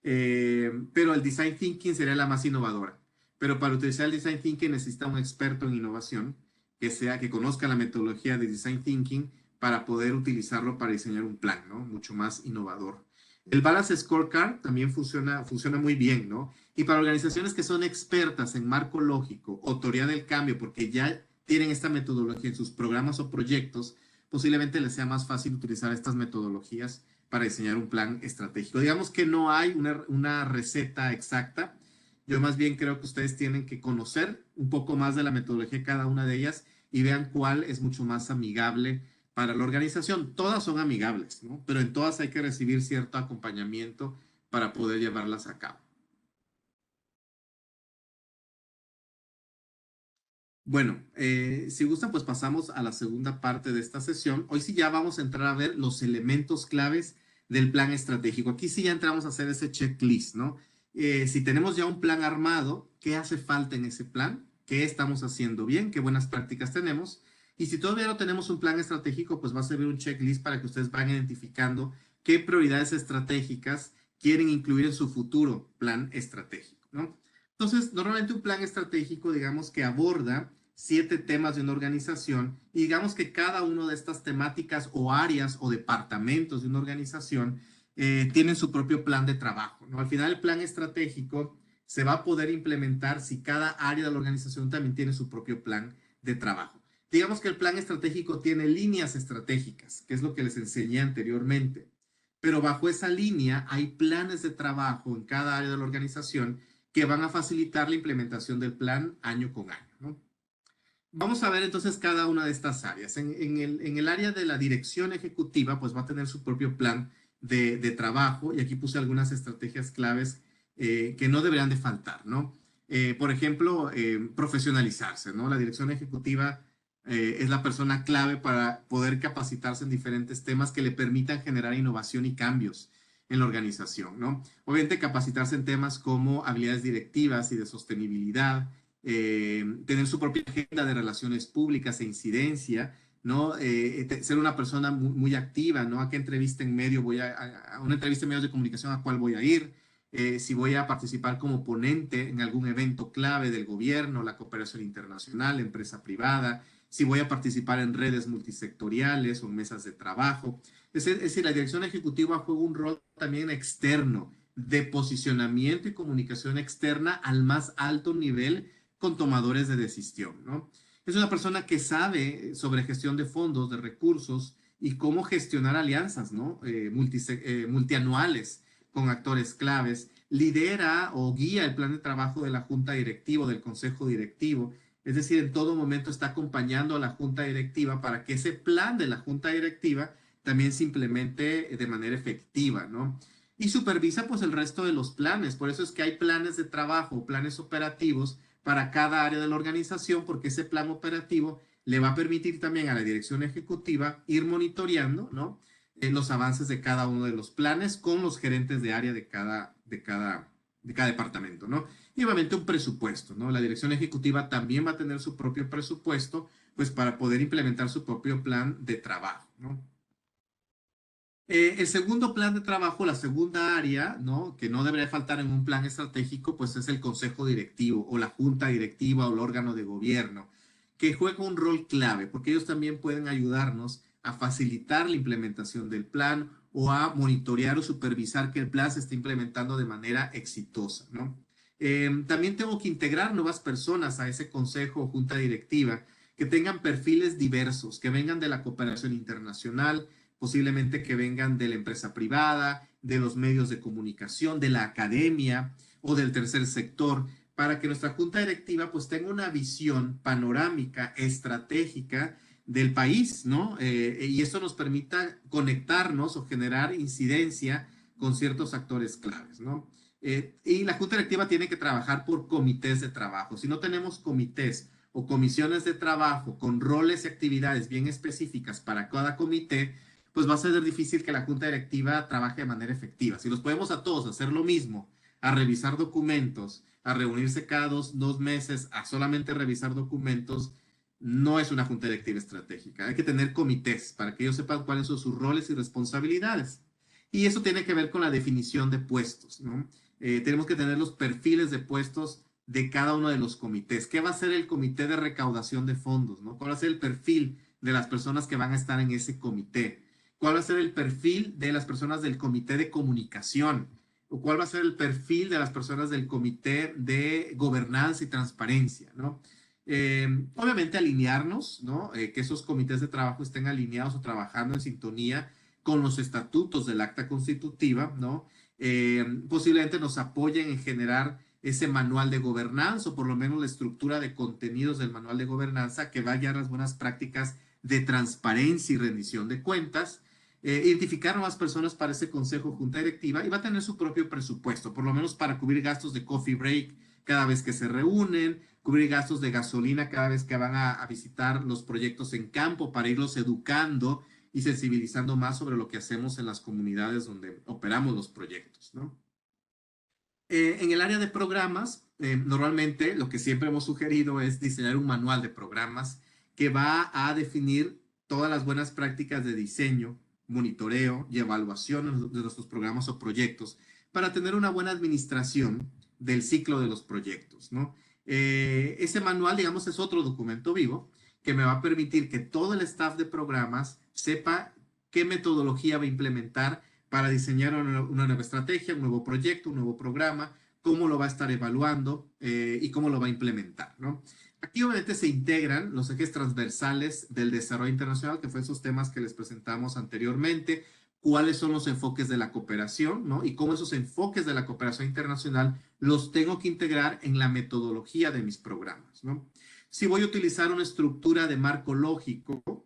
Pero el Design Thinking sería la más innovadora. Pero para utilizar el Design Thinking necesita un experto en innovación que conozca la metodología de Design Thinking para poder utilizarlo para diseñar un plan, ¿no? Mucho más innovador. El Balance Scorecard también funciona muy bien, ¿no? Y para organizaciones que son expertas en marco lógico o teoría del cambio, porque ya tienen esta metodología en sus programas o proyectos, posiblemente les sea más fácil utilizar estas metodologías para diseñar un plan estratégico. Digamos que no hay una receta exacta. Yo más bien creo que ustedes tienen que conocer un poco más de la metodología de cada una de ellas y vean cuál es mucho más amigable para la organización. Todas son amigables, ¿no? Pero en todas hay que recibir cierto acompañamiento para poder llevarlas a cabo. Bueno, si gustan, pues pasamos a la segunda parte de esta sesión. Hoy sí ya vamos a entrar a ver los elementos claves del plan estratégico. Aquí sí ya entramos a hacer ese checklist, ¿no? Si tenemos ya un plan armado, ¿qué hace falta en ese plan? ¿Qué estamos haciendo bien? ¿Qué buenas prácticas tenemos? Y si todavía no tenemos un plan estratégico, pues va a servir un checklist para que ustedes vayan identificando qué prioridades estratégicas quieren incluir en su futuro plan estratégico, ¿no? Entonces, normalmente un plan estratégico, digamos que aborda 7 temas de una organización y digamos que cada una de estas temáticas o áreas o departamentos de una organización tienen su propio plan de trabajo, ¿no? Al final el plan estratégico se va a poder implementar si cada área de la organización también tiene su propio plan de trabajo. Digamos que el plan estratégico tiene líneas estratégicas, que es lo que les enseñé anteriormente, pero bajo esa línea hay planes de trabajo en cada área de la organización que van a facilitar la implementación del plan año con año, ¿no? Vamos a ver entonces cada una de estas áreas. En el área de la dirección ejecutiva, pues va a tener su propio plan de trabajo y aquí puse algunas estrategias claves que no deberían de faltar, ¿no? Por ejemplo, profesionalizarse, ¿no? La dirección ejecutiva es la persona clave para poder capacitarse en diferentes temas que le permitan generar innovación y cambios en la organización, ¿no? Obviamente capacitarse en temas como habilidades directivas y de sostenibilidad, tener su propia agenda de relaciones públicas e incidencia, ¿no? Ser una persona muy, muy, activa, ¿no? ¿A qué entrevista en medio voy a una entrevista en medios de comunicación a cuál voy a ir? Si voy a participar como ponente en algún evento clave del gobierno, la cooperación internacional, empresa privada, si voy a participar en redes multisectoriales o en mesas de trabajo. Es decir, la dirección ejecutiva juega un rol también externo de posicionamiento y comunicación externa al más alto nivel con tomadores de decisión, ¿no? Es una persona que sabe sobre gestión de fondos, de recursos y cómo gestionar alianzas, ¿no? Multianuales con actores claves, lidera o guía el plan de trabajo de la junta directiva, del consejo directivo, es decir, en todo momento está acompañando a la junta directiva para que ese plan de la junta directiva también se implemente de manera efectiva, ¿no? Y supervisa pues el resto de los planes, por eso es que hay planes de trabajo, planes operativos para cada área de la organización, porque ese plan operativo le va a permitir también a la dirección ejecutiva ir monitoreando, ¿no? Los avances de cada uno de los planes con los gerentes de área de cada departamento, ¿no? Y obviamente un presupuesto, ¿no? La dirección ejecutiva también va a tener su propio presupuesto, pues para poder implementar su propio plan de trabajo, ¿no? El segundo plan de trabajo, la segunda área, ¿no? Que no debería faltar en un plan estratégico, pues es el consejo directivo o la junta directiva o el órgano de gobierno, que juega un rol clave, porque ellos también pueden ayudarnos a facilitar la implementación del plan o a monitorear o supervisar que el plan se esté implementando de manera exitosa, ¿no? También tengo que integrar nuevas personas a ese consejo o junta directiva que tengan perfiles diversos, que vengan de la cooperación internacional, posiblemente que vengan de la empresa privada, de los medios de comunicación, de la academia o del tercer sector, para que nuestra junta directiva pues tenga una visión panorámica, estratégica del país, ¿no? Y esto nos permita conectarnos o generar incidencia con ciertos actores claves, ¿no? Y la junta directiva tiene que trabajar por comités de trabajo. Si no tenemos comités o comisiones de trabajo con roles y actividades bien específicas para cada comité, pues va a ser difícil que la junta directiva trabaje de manera efectiva. Si los podemos a todos hacer lo mismo, a revisar documentos, a reunirse cada dos meses, a solamente revisar documentos, no es una junta directiva estratégica. Hay que tener comités para que ellos sepan cuáles son sus roles y responsabilidades. Y eso tiene que ver con la definición de puestos, ¿no? Tenemos que tener los perfiles de puestos de cada uno de los comités. ¿Qué va a ser el comité de recaudación de fondos, ¿no? ¿Cuál va a ser el perfil de las personas que van a estar en ese comité? ¿Cuál va a ser el perfil de las personas del comité de comunicación? ¿O cuál va a ser el perfil de las personas del comité de gobernanza y transparencia, ¿no? Obviamente alinearnos, ¿no? Que esos comités de trabajo estén alineados o trabajando en sintonía con los estatutos del acta constitutiva, ¿no? Posiblemente nos apoyen en generar ese manual de gobernanza o por lo menos la estructura de contenidos del manual de gobernanza que va a guiar las buenas prácticas de transparencia y rendición de cuentas, identificar nuevas personas para ese consejo junta directiva y va a tener su propio presupuesto, por lo menos para cubrir gastos de coffee break cada vez que se reúnen, cubrir gastos de gasolina cada vez que van a visitar los proyectos en campo para irlos educando y sensibilizando más sobre lo que hacemos en las comunidades donde operamos los proyectos, ¿no? En el área de programas, normalmente lo que siempre hemos sugerido es diseñar un manual de programas que va a definir todas las buenas prácticas de diseño, monitoreo y evaluación de nuestros programas o proyectos para tener una buena administración del ciclo de los proyectos, ¿no? Ese manual, digamos, es otro documento vivo que me va a permitir que todo el staff de programas sepa qué metodología va a implementar para diseñar una nueva estrategia, un nuevo proyecto, un nuevo programa, cómo lo va a estar evaluando y cómo lo va a implementar, ¿no? Aquí obviamente se integran los ejes transversales del desarrollo internacional, que fue esos temas que les presentamos anteriormente, cuáles son los enfoques de la cooperación, ¿no? Y cómo esos enfoques de la cooperación internacional los tengo que integrar en la metodología de mis programas, ¿no? Si voy a utilizar una estructura de marco lógico o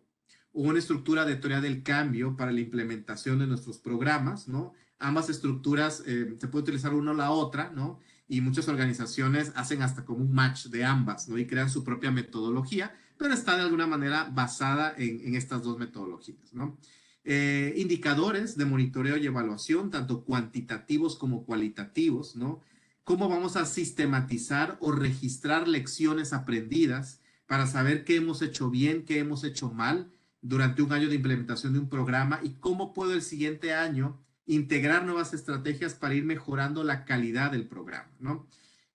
una estructura de teoría del cambio para la implementación de nuestros programas, ¿no? Ambas estructuras se puede utilizar una o la otra, ¿no? Y muchas organizaciones hacen hasta como un match de ambas, ¿no? Y crean su propia metodología, pero está de alguna manera basada en estas dos metodologías, ¿no? Indicadores de monitoreo y evaluación, tanto cuantitativos como cualitativos, ¿no? Cómo vamos a sistematizar o registrar lecciones aprendidas para saber qué hemos hecho bien, qué hemos hecho mal durante un año de implementación de un programa y cómo puedo el siguiente año integrar nuevas estrategias para ir mejorando la calidad del programa, ¿no?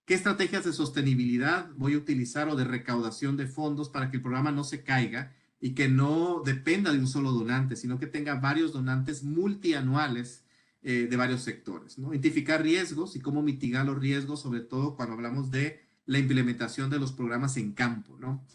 ¿Qué estrategias de sostenibilidad voy a utilizar o de recaudación de fondos para que el programa no se caiga y que no dependa de un solo donante, sino que tenga varios donantes multianuales de varios sectores, ¿no? Identificar riesgos y cómo mitigar los riesgos, sobre todo cuando hablamos de la implementación de los programas en campo, ¿no?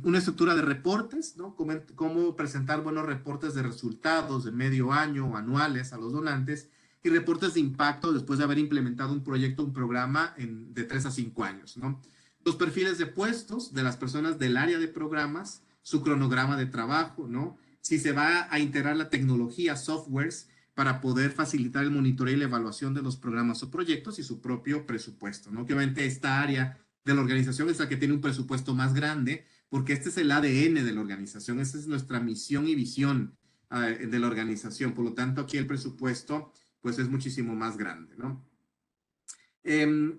Una estructura de reportes, ¿no? Cómo presentar buenos reportes de resultados de medio año o anuales a los donantes y reportes de impacto después de haber implementado un proyecto, un programa de 3 a 5 años, ¿no? Los perfiles de puestos de las personas del área de programas, su cronograma de trabajo, ¿no? Si se va a integrar la tecnología, softwares, para poder facilitar el monitoreo y la evaluación de los programas o proyectos y su propio presupuesto, ¿no? Que obviamente esta área de la organización es la que tiene un presupuesto más grande, porque este es el ADN de la organización, esa es nuestra misión y visión de la organización, por lo tanto aquí el presupuesto pues es muchísimo más grande, ¿no?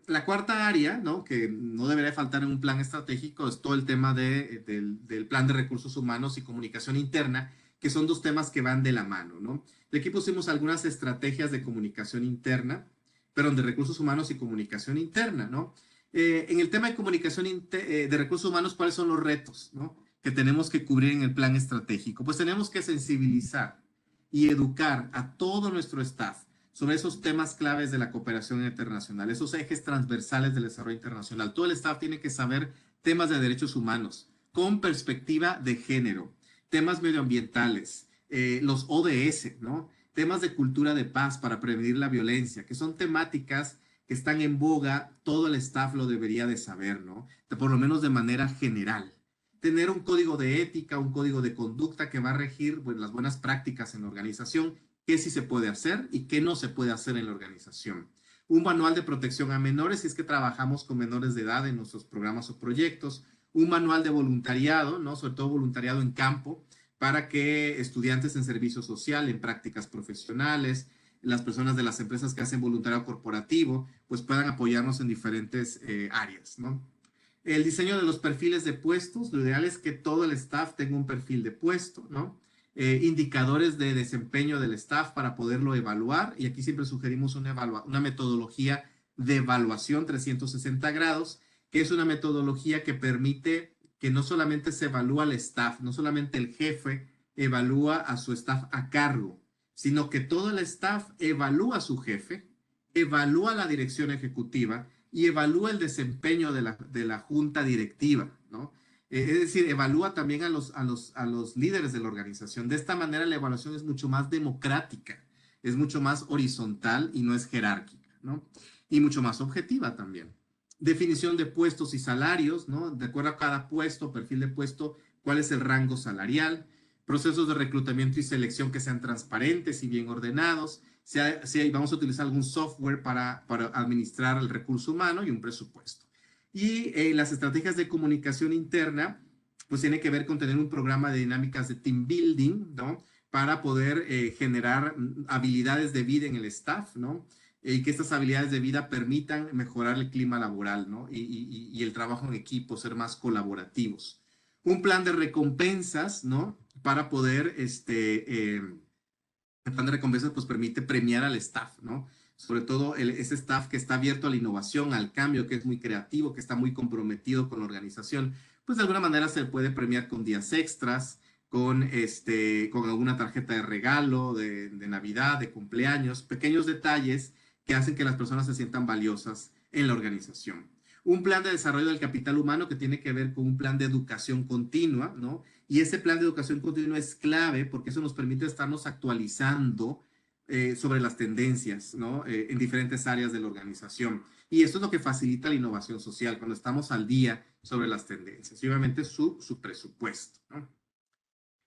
La cuarta área, ¿no? Que no debería faltar en un plan estratégico es todo el tema del plan de recursos humanos y comunicación interna, que son dos temas que van de la mano, ¿no? De aquí pusimos algunas estrategias de comunicación interna, perdón, de recursos humanos y comunicación interna, ¿no? En el tema de comunicación de recursos humanos, ¿cuáles son los retos, ¿no? Que tenemos que cubrir en el plan estratégico? Pues tenemos que sensibilizar y educar a todo nuestro staff sobre esos temas claves de la cooperación internacional, esos ejes transversales del desarrollo internacional. Todo el staff tiene que saber temas de derechos humanos con perspectiva de género, temas medioambientales, los ODS, ¿no? Temas de cultura de paz para prevenir la violencia, que son temáticas que están en boga, todo el staff lo debería de saber, ¿no? Por lo menos de manera general. Tener un código de ética, un código de conducta que va a regir pues, las buenas prácticas en la organización, qué sí se puede hacer y qué no se puede hacer en la organización. Un manual de protección a menores si es que trabajamos con menores de edad en nuestros programas o proyectos. Un manual de voluntariado, ¿no? Sobre todo voluntariado en campo, para que estudiantes en servicio social, en prácticas profesionales, las personas de las empresas que hacen voluntariado corporativo, pues puedan apoyarnos en diferentes áreas, ¿no? El diseño de los perfiles de puestos, lo ideal es que todo el staff tenga un perfil de puesto, ¿no? Indicadores de desempeño del staff para poderlo evaluar, y aquí siempre sugerimos una metodología de evaluación 360 grados, que es una metodología que permite que no solamente se evalúa al staff, no solamente el jefe evalúa a su staff a cargo, sino que todo el staff evalúa a su jefe, evalúa la dirección ejecutiva y evalúa el desempeño de la junta directiva, ¿no? Es decir, evalúa también a los líderes de la organización. De esta manera la evaluación es mucho más democrática, es mucho más horizontal y no es jerárquica, ¿no? Y mucho más objetiva también. Definición de puestos y salarios, ¿no? De acuerdo a cada puesto, perfil de puesto, cuál es el rango salarial. Procesos de reclutamiento y selección que sean transparentes y bien ordenados. Si vamos a utilizar algún software para administrar el recurso humano y un presupuesto. Y las estrategias de comunicación interna, pues tiene que ver con tener un programa de dinámicas de team building, ¿no? Para poder generar habilidades de vida en el staff, ¿no? Y que estas habilidades de vida permitan mejorar el clima laboral, ¿no? Y el trabajo en equipo, ser más colaborativos. Un plan de recompensas, ¿no? Para poder, el plan de recompensas pues permite premiar al staff, ¿no? Sobre todo ese staff que está abierto a la innovación, al cambio, que es muy creativo, que está muy comprometido con la organización, pues de alguna manera se puede premiar con días extras, con alguna tarjeta de regalo, de Navidad, de cumpleaños, pequeños detalles que hacen que las personas se sientan valiosas en la organización. Un plan de desarrollo del capital humano que tiene que ver con un plan de educación continua, ¿no? Y ese plan de educación continua es clave porque eso nos permite estarnos actualizando sobre las tendencias, ¿no? En diferentes áreas de la organización. Y eso es lo que facilita la innovación social, cuando estamos al día sobre las tendencias. Y obviamente su presupuesto, ¿no?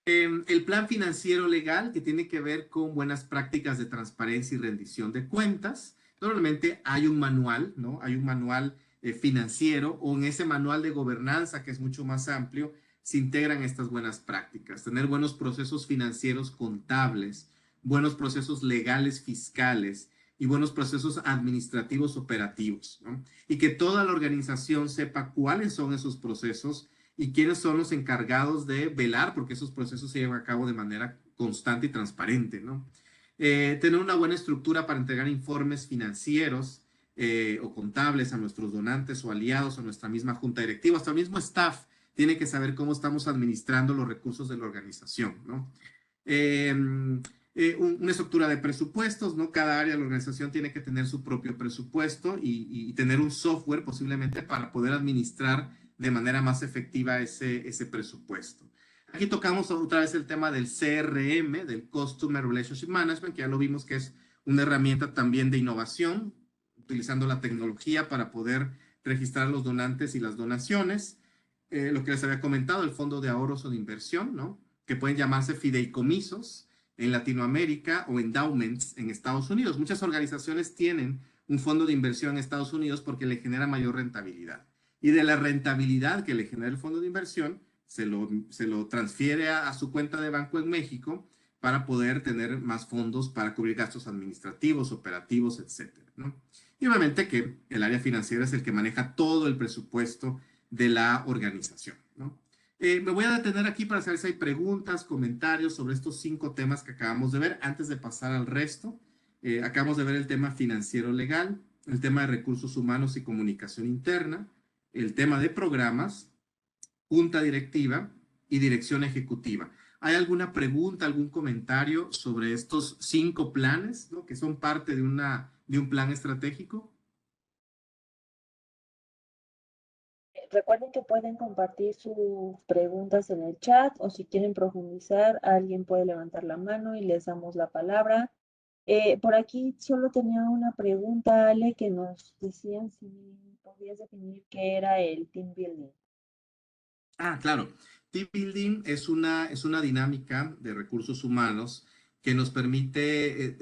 El plan financiero legal, que tiene que ver con buenas prácticas de transparencia y rendición de cuentas. Normalmente hay un manual, ¿no? Hay un manual financiero, o en ese manual de gobernanza, que es mucho más amplio, se integran estas buenas prácticas. Tener buenos procesos financieros contables, buenos procesos legales fiscales y buenos procesos administrativos operativos, ¿no? Y que toda la organización sepa cuáles son esos procesos y quiénes son los encargados de velar porque esos procesos se llevan a cabo de manera constante y transparente, ¿no? Tener una buena estructura para entregar informes financieros o contables a nuestros donantes o aliados, a nuestra misma junta directiva, hasta el mismo staff tiene que saber cómo estamos administrando los recursos de la organización, ¿no? Una estructura de presupuestos, ¿no? Cada área de la organización tiene que tener su propio presupuesto y tener un software posiblemente para poder administrar de manera más efectiva ese presupuesto. Aquí tocamos otra vez el tema del CRM, del Customer Relationship Management, que ya lo vimos que es una herramienta también de innovación, utilizando la tecnología para poder registrar los donantes y las donaciones. Lo que les había comentado, el fondo de ahorros o de inversión, ¿no? Que pueden llamarse fideicomisos en Latinoamérica o endowments en Estados Unidos. Muchas organizaciones tienen un fondo de inversión en Estados Unidos porque le genera mayor rentabilidad. Y de la rentabilidad que le genera el fondo de inversión, se lo transfiere a su cuenta de banco en México para poder tener más fondos para cubrir gastos administrativos, operativos, etcétera, ¿no? Y obviamente que el área financiera es el que maneja todo el presupuesto de la organización, ¿no? Me voy a detener aquí para saber si hay preguntas, comentarios sobre estos 5 temas que acabamos de ver antes de pasar al resto. Acabamos de ver el tema financiero legal, el tema de recursos humanos y comunicación interna, el tema de programas, junta directiva y dirección ejecutiva. ¿Hay alguna pregunta, algún comentario sobre estos 5 planes, ¿no? Que son parte de un plan estratégico? Recuerden que pueden compartir sus preguntas en el chat o si quieren profundizar, alguien puede levantar la mano y les damos la palabra. Por aquí solo tenía una pregunta, Ale, que nos decían si podías definir qué era el team building. Ah, claro. Team building es una dinámica de recursos humanos que nos permite,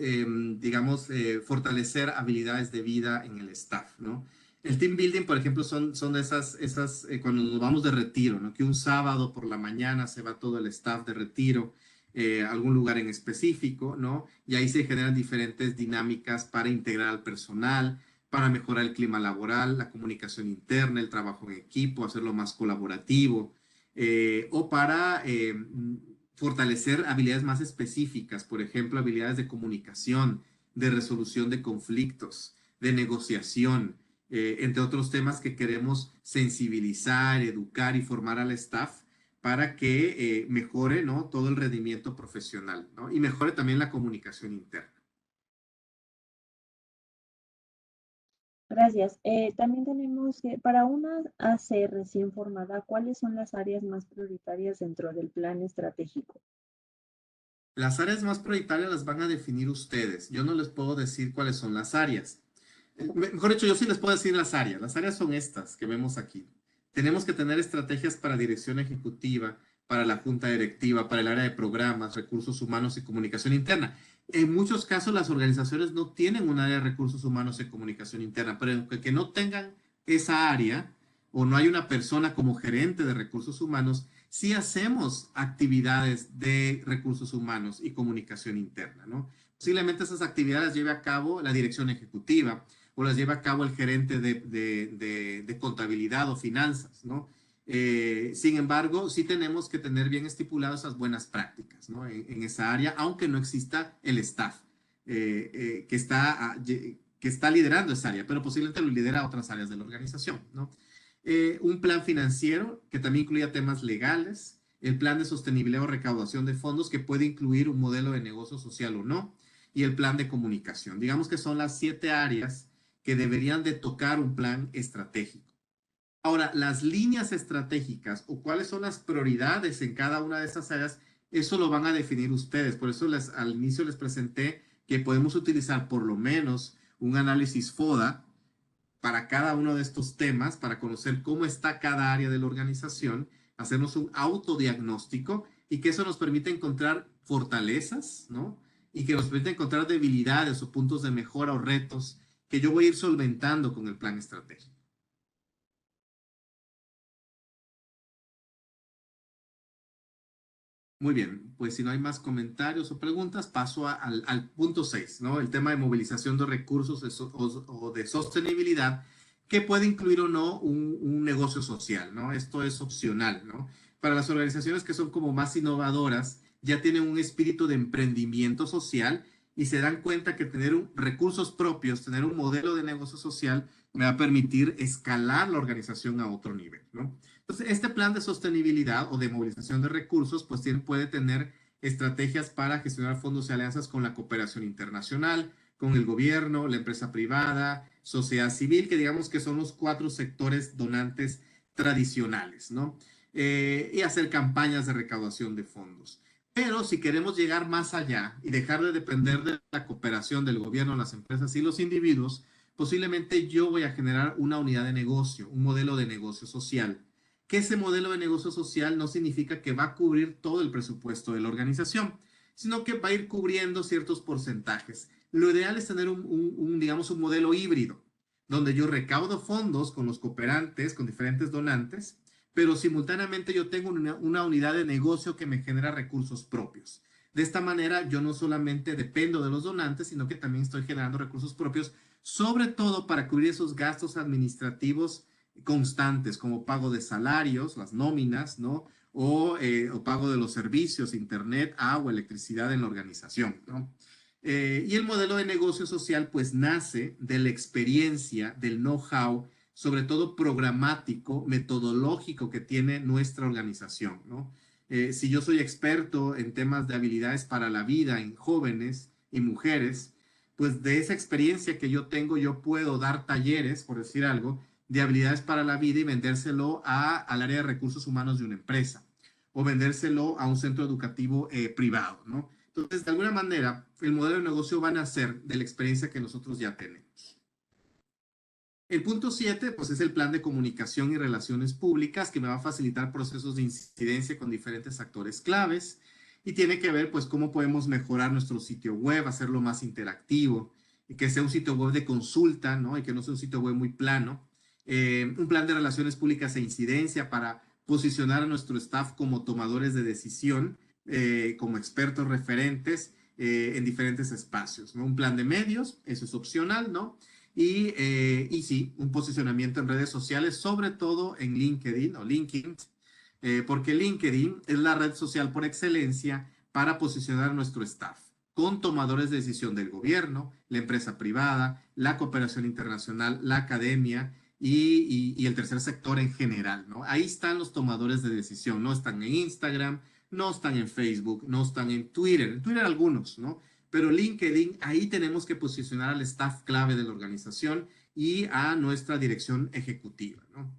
digamos, fortalecer habilidades de vida en el staff, ¿no? El team building, por ejemplo, son de esas cuando nos vamos de retiro, ¿no? Que un sábado por la mañana se va todo el staff de retiro a algún lugar en específico, ¿no? Y ahí se generan diferentes dinámicas para integrar al personal, para mejorar el clima laboral, la comunicación interna, el trabajo en equipo, hacerlo más colaborativo, o para fortalecer habilidades más específicas, por ejemplo, habilidades de comunicación, de resolución de conflictos, de negociación, entre otros temas que queremos sensibilizar, educar y formar al staff para que mejore, ¿no? Todo el rendimiento profesional, ¿no? Y mejore también la comunicación interna. Gracias. También tenemos que, para una AC recién formada, ¿cuáles son las áreas más prioritarias dentro del plan estratégico? Las áreas más prioritarias las van a definir ustedes. Yo no les puedo decir cuáles son las áreas. Mejor dicho, yo sí les puedo decir las áreas. Las áreas son estas que vemos aquí. Tenemos que tener estrategias para dirección ejecutiva, para la junta directiva, para el área de programas, recursos humanos y comunicación interna. En muchos casos las organizaciones no tienen un área de recursos humanos y comunicación interna, pero que no tengan esa área, o no hay una persona como gerente de recursos humanos, sí hacemos actividades de recursos humanos y comunicación interna, ¿no? Posiblemente esas actividades las lleve a cabo la dirección ejecutiva o las lleve a cabo el gerente de contabilidad o finanzas, ¿no? Sin embargo, sí tenemos que tener bien estipuladas esas buenas prácticas, ¿no? En esa área, aunque no exista el staff que está liderando esa área, pero posiblemente lo lidera otras áreas de la organización, ¿no? Un plan financiero que también incluya temas legales, el plan de sostenibilidad o recaudación de fondos que puede incluir un modelo de negocio social o no, y el plan de comunicación. Digamos que son las 7 áreas que deberían de tocar un plan estratégico. Ahora, las líneas estratégicas o cuáles son las prioridades en cada una de esas áreas, eso lo van a definir ustedes. Por eso al inicio les presenté que podemos utilizar por lo menos un análisis FODA para cada uno de estos temas, para conocer cómo está cada área de la organización, hacernos un autodiagnóstico y que eso nos permite encontrar fortalezas, ¿no? Y que nos permite encontrar debilidades o puntos de mejora o retos que yo voy a ir solventando con el plan estratégico. Muy bien, pues si no hay más comentarios o preguntas, paso al punto 6, ¿no? El tema de movilización de recursos o de sostenibilidad, que puede incluir o no un negocio social, ¿no? Esto es opcional, ¿no? Para las organizaciones que son como más innovadoras, ya tienen un espíritu de emprendimiento social y se dan cuenta que tener recursos propios, tener un modelo de negocio social, me va a permitir escalar la organización a otro nivel, ¿no? Entonces, este plan de sostenibilidad o de movilización de recursos, pues puede tener estrategias para gestionar fondos y alianzas con la cooperación internacional, con el gobierno, la empresa privada, sociedad civil, que digamos que son los 4 sectores donantes tradicionales, ¿no? Y hacer campañas de recaudación de fondos. Pero si queremos llegar más allá y dejar de depender de la cooperación del gobierno, las empresas y los individuos, posiblemente yo voy a generar una unidad de negocio, un modelo de negocio social, que ese modelo de negocio social no significa que va a cubrir todo el presupuesto de la organización, sino que va a ir cubriendo ciertos porcentajes. Lo ideal es tener digamos, un modelo híbrido, donde yo recaudo fondos con los cooperantes, con diferentes donantes, pero simultáneamente yo tengo una unidad de negocio que me genera recursos propios. De esta manera, yo no solamente dependo de los donantes, sino que también estoy generando recursos propios, sobre todo para cubrir esos gastos administrativos constantes, como pago de salarios, las nóminas, ¿no? O pago de los servicios, internet, agua, electricidad en la organización, ¿no? Y el modelo de negocio social, pues, nace de la experiencia, del know-how, sobre todo programático, metodológico que tiene nuestra organización, ¿no? Si yo soy experto en temas de habilidades para la vida en jóvenes y mujeres, pues de esa experiencia que yo tengo, yo puedo dar talleres, por decir algo, de habilidades para la vida y vendérselo al área de recursos humanos de una empresa o vendérselo a un centro educativo privado, ¿no? Entonces, de alguna manera, el modelo de negocio va a nacer de la experiencia que nosotros ya tenemos. El punto 7, pues es el plan de comunicación y relaciones públicas que me va a facilitar procesos de incidencia con diferentes actores claves y tiene que ver, pues, cómo podemos mejorar nuestro sitio web, hacerlo más interactivo y que sea un sitio web de consulta, ¿no? Y que no sea un sitio web muy plano. Un plan de relaciones públicas e incidencia para posicionar a nuestro staff como tomadores de decisión, como expertos referentes en diferentes espacios, ¿no? Un plan de medios, eso es opcional, ¿no? Y sí, un posicionamiento en redes sociales, sobre todo en LinkedIn o LinkedIn, porque LinkedIn es la red social por excelencia para posicionar a nuestro staff con tomadores de decisión del gobierno, la empresa privada, la cooperación internacional, la academia y el tercer sector en general, ¿no? Ahí están los tomadores de decisión, no están en Instagram, no están en Facebook, no están en Twitter algunos, ¿no? Pero LinkedIn, ahí tenemos que posicionar al staff clave de la organización y a nuestra dirección ejecutiva, ¿no?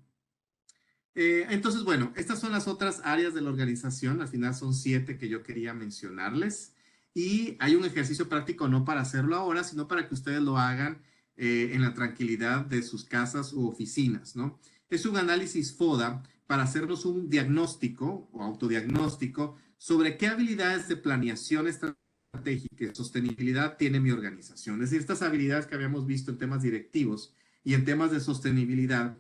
Entonces, bueno, estas son las otras áreas de la organización. Al final son 7 que yo quería mencionarles. Y hay un ejercicio práctico no para hacerlo ahora, sino para que ustedes lo hagan en la tranquilidad de sus casas u oficinas, ¿no? Es un análisis FODA para hacernos un diagnóstico o autodiagnóstico sobre qué habilidades de planeación estratégica y sostenibilidad tiene mi organización. Es decir, estas habilidades que habíamos visto en temas directivos y en temas de sostenibilidad,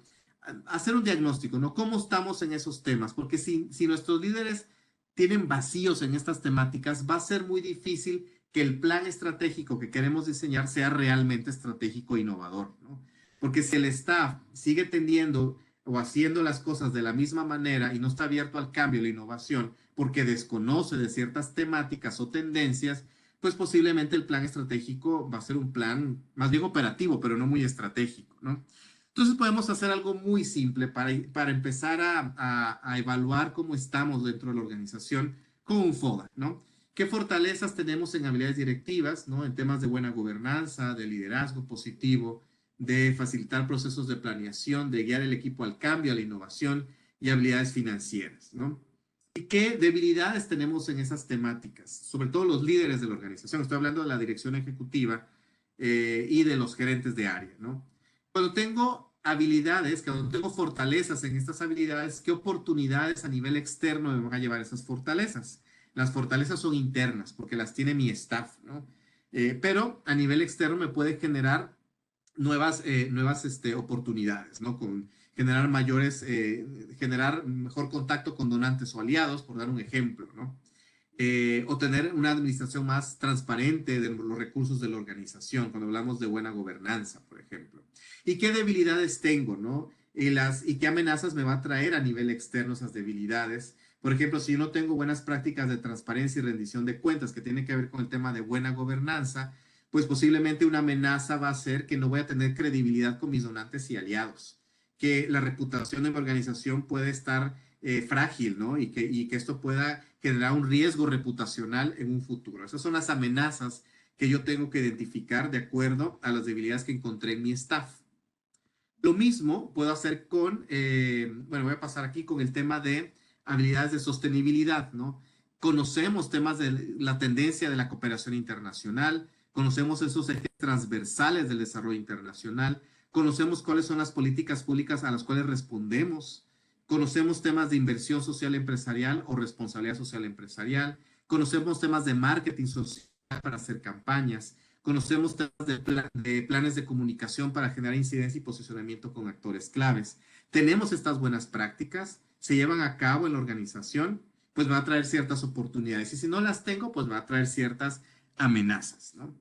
hacer un diagnóstico, ¿no? ¿Cómo estamos en esos temas? Porque si nuestros líderes tienen vacíos en estas temáticas, va a ser muy difícil que el plan estratégico que queremos diseñar sea realmente estratégico e innovador, ¿no? Porque si el staff sigue tendiendo o haciendo las cosas de la misma manera y no está abierto al cambio y la innovación porque desconoce de ciertas temáticas o tendencias, pues posiblemente el plan estratégico va a ser un plan más bien operativo, pero no muy estratégico, ¿no? Entonces podemos hacer algo muy simple para empezar a evaluar cómo estamos dentro de la organización con un FODA, ¿no? ¿Qué fortalezas tenemos en habilidades directivas, ¿no? En temas de buena gobernanza, de liderazgo positivo, de facilitar procesos de planeación, de guiar el equipo al cambio, a la innovación y habilidades financieras, ¿no? ¿Y qué debilidades tenemos en esas temáticas? Sobre todo los líderes de la organización. Estoy hablando de la dirección ejecutiva y de los gerentes de área, ¿no? Cuando tengo habilidades, cuando tengo fortalezas en estas habilidades, ¿qué oportunidades a nivel externo me van a llevar esas fortalezas? Las fortalezas son internas porque las tiene mi staff, ¿no? Pero a nivel externo me puede generar nuevas oportunidades, ¿no? Con generar generar mejor contacto con donantes o aliados, por dar un ejemplo, ¿no? O tener una administración más transparente de los recursos de la organización, cuando hablamos de buena gobernanza, por ejemplo. ¿Y qué debilidades tengo, no? Y qué amenazas me va a traer a nivel externo esas debilidades. Por ejemplo, si yo no tengo buenas prácticas de transparencia y rendición de cuentas, que tiene que ver con el tema de buena gobernanza, pues posiblemente una amenaza va a ser que no voy a tener credibilidad con mis donantes y aliados, que la reputación de mi organización puede estar frágil, ¿no? Y que esto pueda generar un riesgo reputacional en un futuro. Esas son las amenazas que yo tengo que identificar de acuerdo a las debilidades que encontré en mi staff. Lo mismo puedo hacer voy a pasar aquí con el tema de habilidades de sostenibilidad, ¿no? Conocemos temas de la tendencia de la cooperación internacional, conocemos esos ejes transversales del desarrollo internacional, conocemos cuáles son las políticas públicas a las cuales respondemos, conocemos temas de inversión social empresarial o responsabilidad social empresarial, conocemos temas de marketing social para hacer campañas, conocemos temas de planes de comunicación para generar incidencia y posicionamiento con actores claves. Tenemos estas buenas prácticas, se llevan a cabo en la organización, pues me va a traer ciertas oportunidades. Y si no las tengo, pues me va a traer ciertas amenazas, ¿no?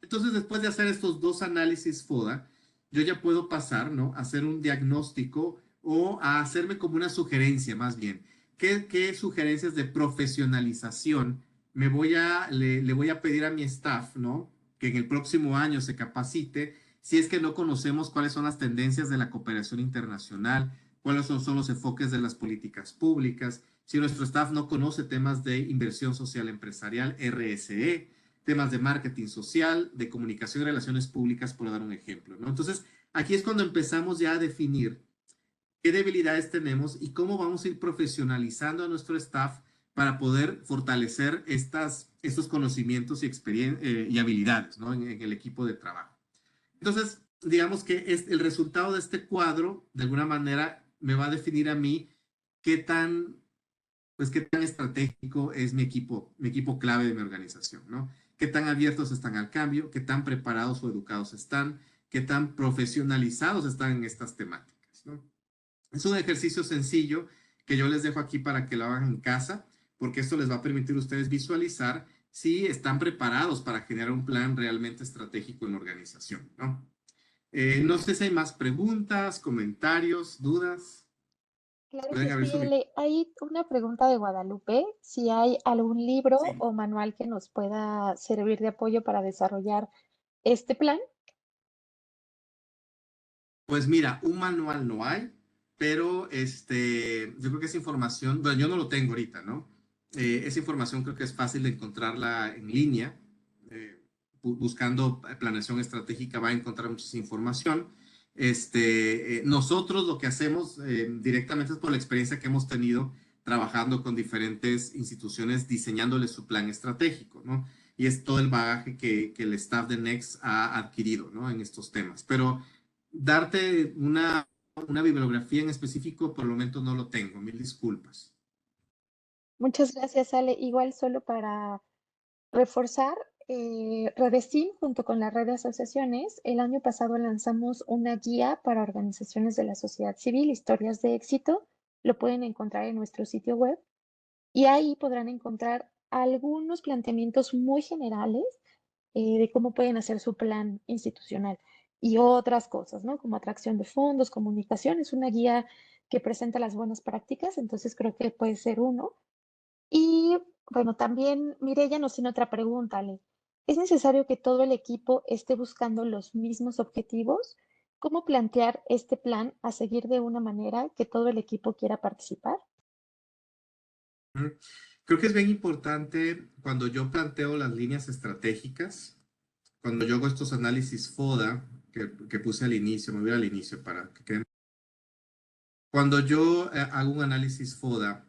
Entonces, después de hacer estos dos análisis FODA, yo ya puedo pasar, ¿no? A hacer un diagnóstico o a hacerme como una sugerencia, más bien. ¿Qué sugerencias de profesionalización le voy a pedir a mi staff, ¿no? Que en el próximo año se capacite, si es que no conocemos cuáles son las tendencias de la cooperación internacional, cuáles son los enfoques de las políticas públicas, si nuestro staff no conoce temas de inversión social empresarial, RSE, temas de marketing social, de comunicación y relaciones públicas, por dar un ejemplo, ¿no? Entonces, aquí es cuando empezamos ya a definir qué debilidades tenemos y cómo vamos a ir profesionalizando a nuestro staff para poder fortalecer estos conocimientos y habilidades, ¿no? En el equipo de trabajo. Entonces, digamos que el resultado de este cuadro, de alguna manera, me va a definir a mí qué tan estratégico es mi equipo clave de mi organización, ¿no? Qué tan abiertos están al cambio, qué tan preparados o educados están, qué tan profesionalizados están en estas temáticas, ¿no? Es un ejercicio sencillo que yo les dejo aquí para que lo hagan en casa, porque esto les va a permitir a ustedes visualizar si están preparados para generar un plan realmente estratégico en la organización, ¿no? No sé si hay más preguntas, comentarios, dudas. Claro Pueden que abrir sí, su micrófono. L. Hay una pregunta de Guadalupe, si hay algún libro Sí. o manual que nos pueda servir de apoyo para desarrollar este plan. Pues mira, un manual no hay, pero yo creo que esa información, bueno, yo no lo tengo ahorita, ¿no? Esa información creo que es fácil de encontrarla en línea. Buscando planeación estratégica va a encontrar mucha información. Nosotros lo que hacemos directamente es por la experiencia que hemos tenido trabajando con diferentes instituciones diseñándoles su plan estratégico, ¿no? Y es todo el bagaje que el staff de Next ha adquirido, ¿no? En estos temas. Pero darte una bibliografía en específico, por el momento no lo tengo. Mil disculpas. Muchas gracias, Ale. Igual solo para reforzar, Redecin, junto con la red de asociaciones, el año pasado lanzamos una guía para organizaciones de la sociedad civil, historias de éxito. Lo pueden encontrar en nuestro sitio web y ahí podrán encontrar algunos planteamientos muy generales de cómo pueden hacer su plan institucional y otras cosas, ¿no? Como atracción de fondos, comunicación. Es una guía que presenta las buenas prácticas, entonces creo que puede ser uno. Y bueno, también Mireya nos tiene otra pregunta, Ale. ¿Es necesario que todo el equipo esté buscando los mismos objetivos? ¿Cómo plantear este plan a seguir de una manera que todo el equipo quiera participar? Ujú. Creo que es bien importante cuando yo planteo las líneas estratégicas, cuando yo hago estos análisis FODA que puse al inicio, me voy al inicio para que queden. Cuando yo hago un análisis FODA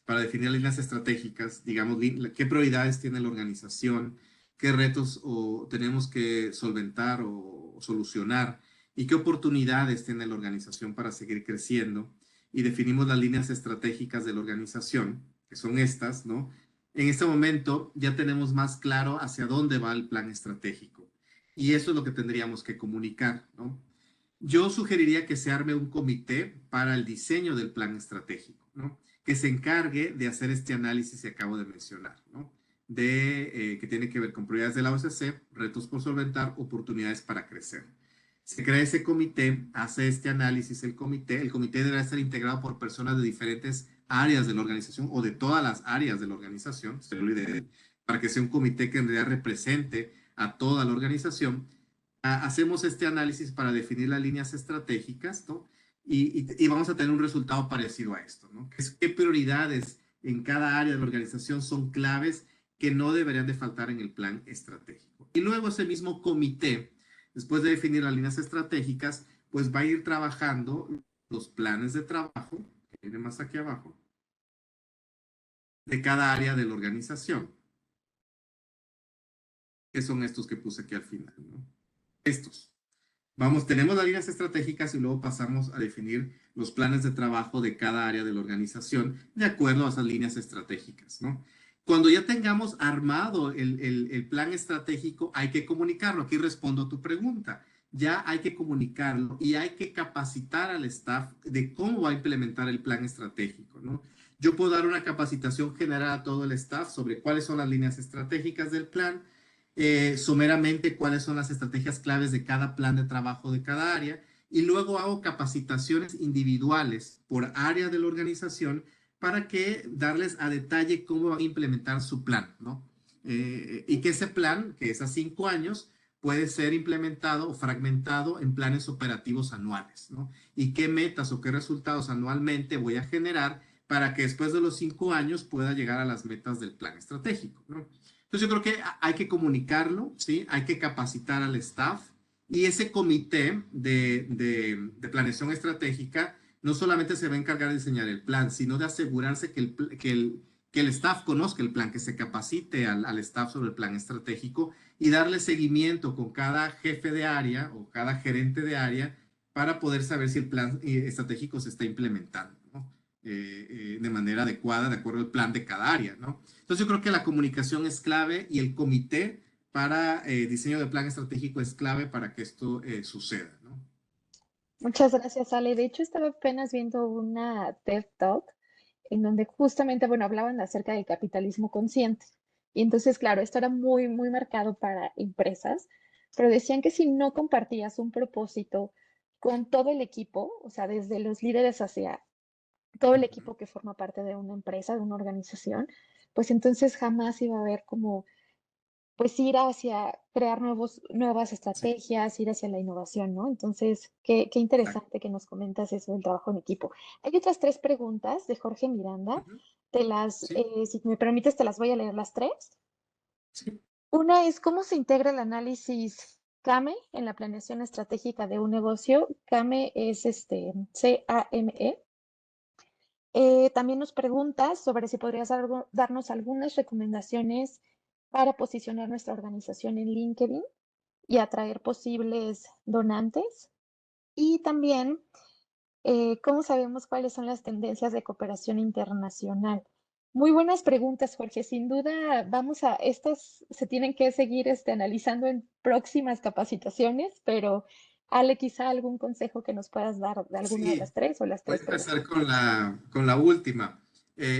para definir líneas estratégicas, digamos, qué prioridades tiene la organización, qué retos tenemos que solventar o solucionar y qué oportunidades tiene la organización para seguir creciendo. Y definimos las líneas estratégicas de la organización, que son estas, ¿no? En este momento ya tenemos más claro hacia dónde va el plan estratégico. Y eso es lo que tendríamos que comunicar, ¿no? Yo sugeriría que se arme un comité para el diseño del plan estratégico, ¿no? Que se encargue de hacer este análisis que acabo de mencionar, ¿no? Que tiene que ver con prioridades de la OSC, retos por solventar, oportunidades para crecer. Se crea ese comité, hace este análisis el comité deberá estar integrado por personas de diferentes áreas de la organización o de todas las áreas de la organización, para que sea un comité que en realidad represente a toda la organización. Hacemos este análisis para definir las líneas estratégicas, ¿no? Y vamos a tener un resultado parecido a esto, ¿no? ¿Qué prioridades en cada área de la organización son claves que no deberían de faltar en el plan estratégico? Y luego ese mismo comité, después de definir las líneas estratégicas, pues va a ir trabajando los planes de trabajo, que viene más aquí abajo, de cada área de la organización, que son estos que puse aquí al final, ¿no? Estos. Tenemos las líneas estratégicas y luego pasamos a definir los planes de trabajo de cada área de la organización de acuerdo a esas líneas estratégicas, ¿no? Cuando ya tengamos armado el plan estratégico, hay que comunicarlo. Aquí respondo a tu pregunta. Ya hay que comunicarlo y hay que capacitar al staff de cómo va a implementar el plan estratégico, ¿no? Yo puedo dar una capacitación general a todo el staff sobre cuáles son las líneas estratégicas del plan, someramente cuáles son las estrategias claves de cada plan de trabajo de cada área y luego hago capacitaciones individuales por área de la organización para que darles a detalle cómo van a implementar su plan, ¿no? Y que ese plan, que es a 5 años, puede ser implementado o fragmentado en planes operativos anuales, ¿no? Y qué metas o qué resultados anualmente voy a generar para que después de los 5 años pueda llegar a las metas del plan estratégico, ¿no? Entonces yo creo que hay que comunicarlo, ¿sí? Hay que capacitar al staff y ese comité de planeación estratégica no solamente se va a encargar de diseñar el plan, sino de asegurarse que el staff conozca el plan, que se capacite al staff sobre el plan estratégico y darle seguimiento con cada jefe de área o cada gerente de área para poder saber si el plan estratégico se está implementando, ¿no? De manera adecuada, de acuerdo al plan de cada área, ¿no? Entonces yo creo que la comunicación es clave y el comité para diseño de plan estratégico es clave para que esto suceda, ¿no? Muchas gracias, Ale. De hecho, estaba apenas viendo una TED Talk en donde justamente, bueno, hablaban acerca del capitalismo consciente. Y entonces, claro, esto era muy, muy marcado para empresas, pero decían que si no compartías un propósito con todo el equipo, o sea, desde los líderes hacia todo el equipo que forma parte de una empresa, de una organización, pues entonces jamás iba a haber como pues ir hacia crear nuevas Sí, estrategias, ir hacia la innovación, ¿no? Entonces, qué exacto. interesante que nos comentas eso del trabajo en equipo. Hay otras tres preguntas de Jorge Miranda. Ujú. Sí, Si me permites, te las voy a leer las tres. sí. Una es, ¿cómo se integra el análisis CAME en la planeación estratégica de un negocio? CAME es CAME. También nos preguntas sobre si podrías darnos algunas recomendaciones para posicionar nuestra organización en LinkedIn y atraer posibles donantes. Y también, ¿cómo sabemos cuáles son las tendencias de cooperación internacional? Muy buenas preguntas, Jorge. Sin duda, estos se tienen que seguir analizando en próximas capacitaciones, pero Ale, quizá algún consejo que nos puedas dar de alguna de las Sí, tres o las voy a tres empezar preguntas. con la última.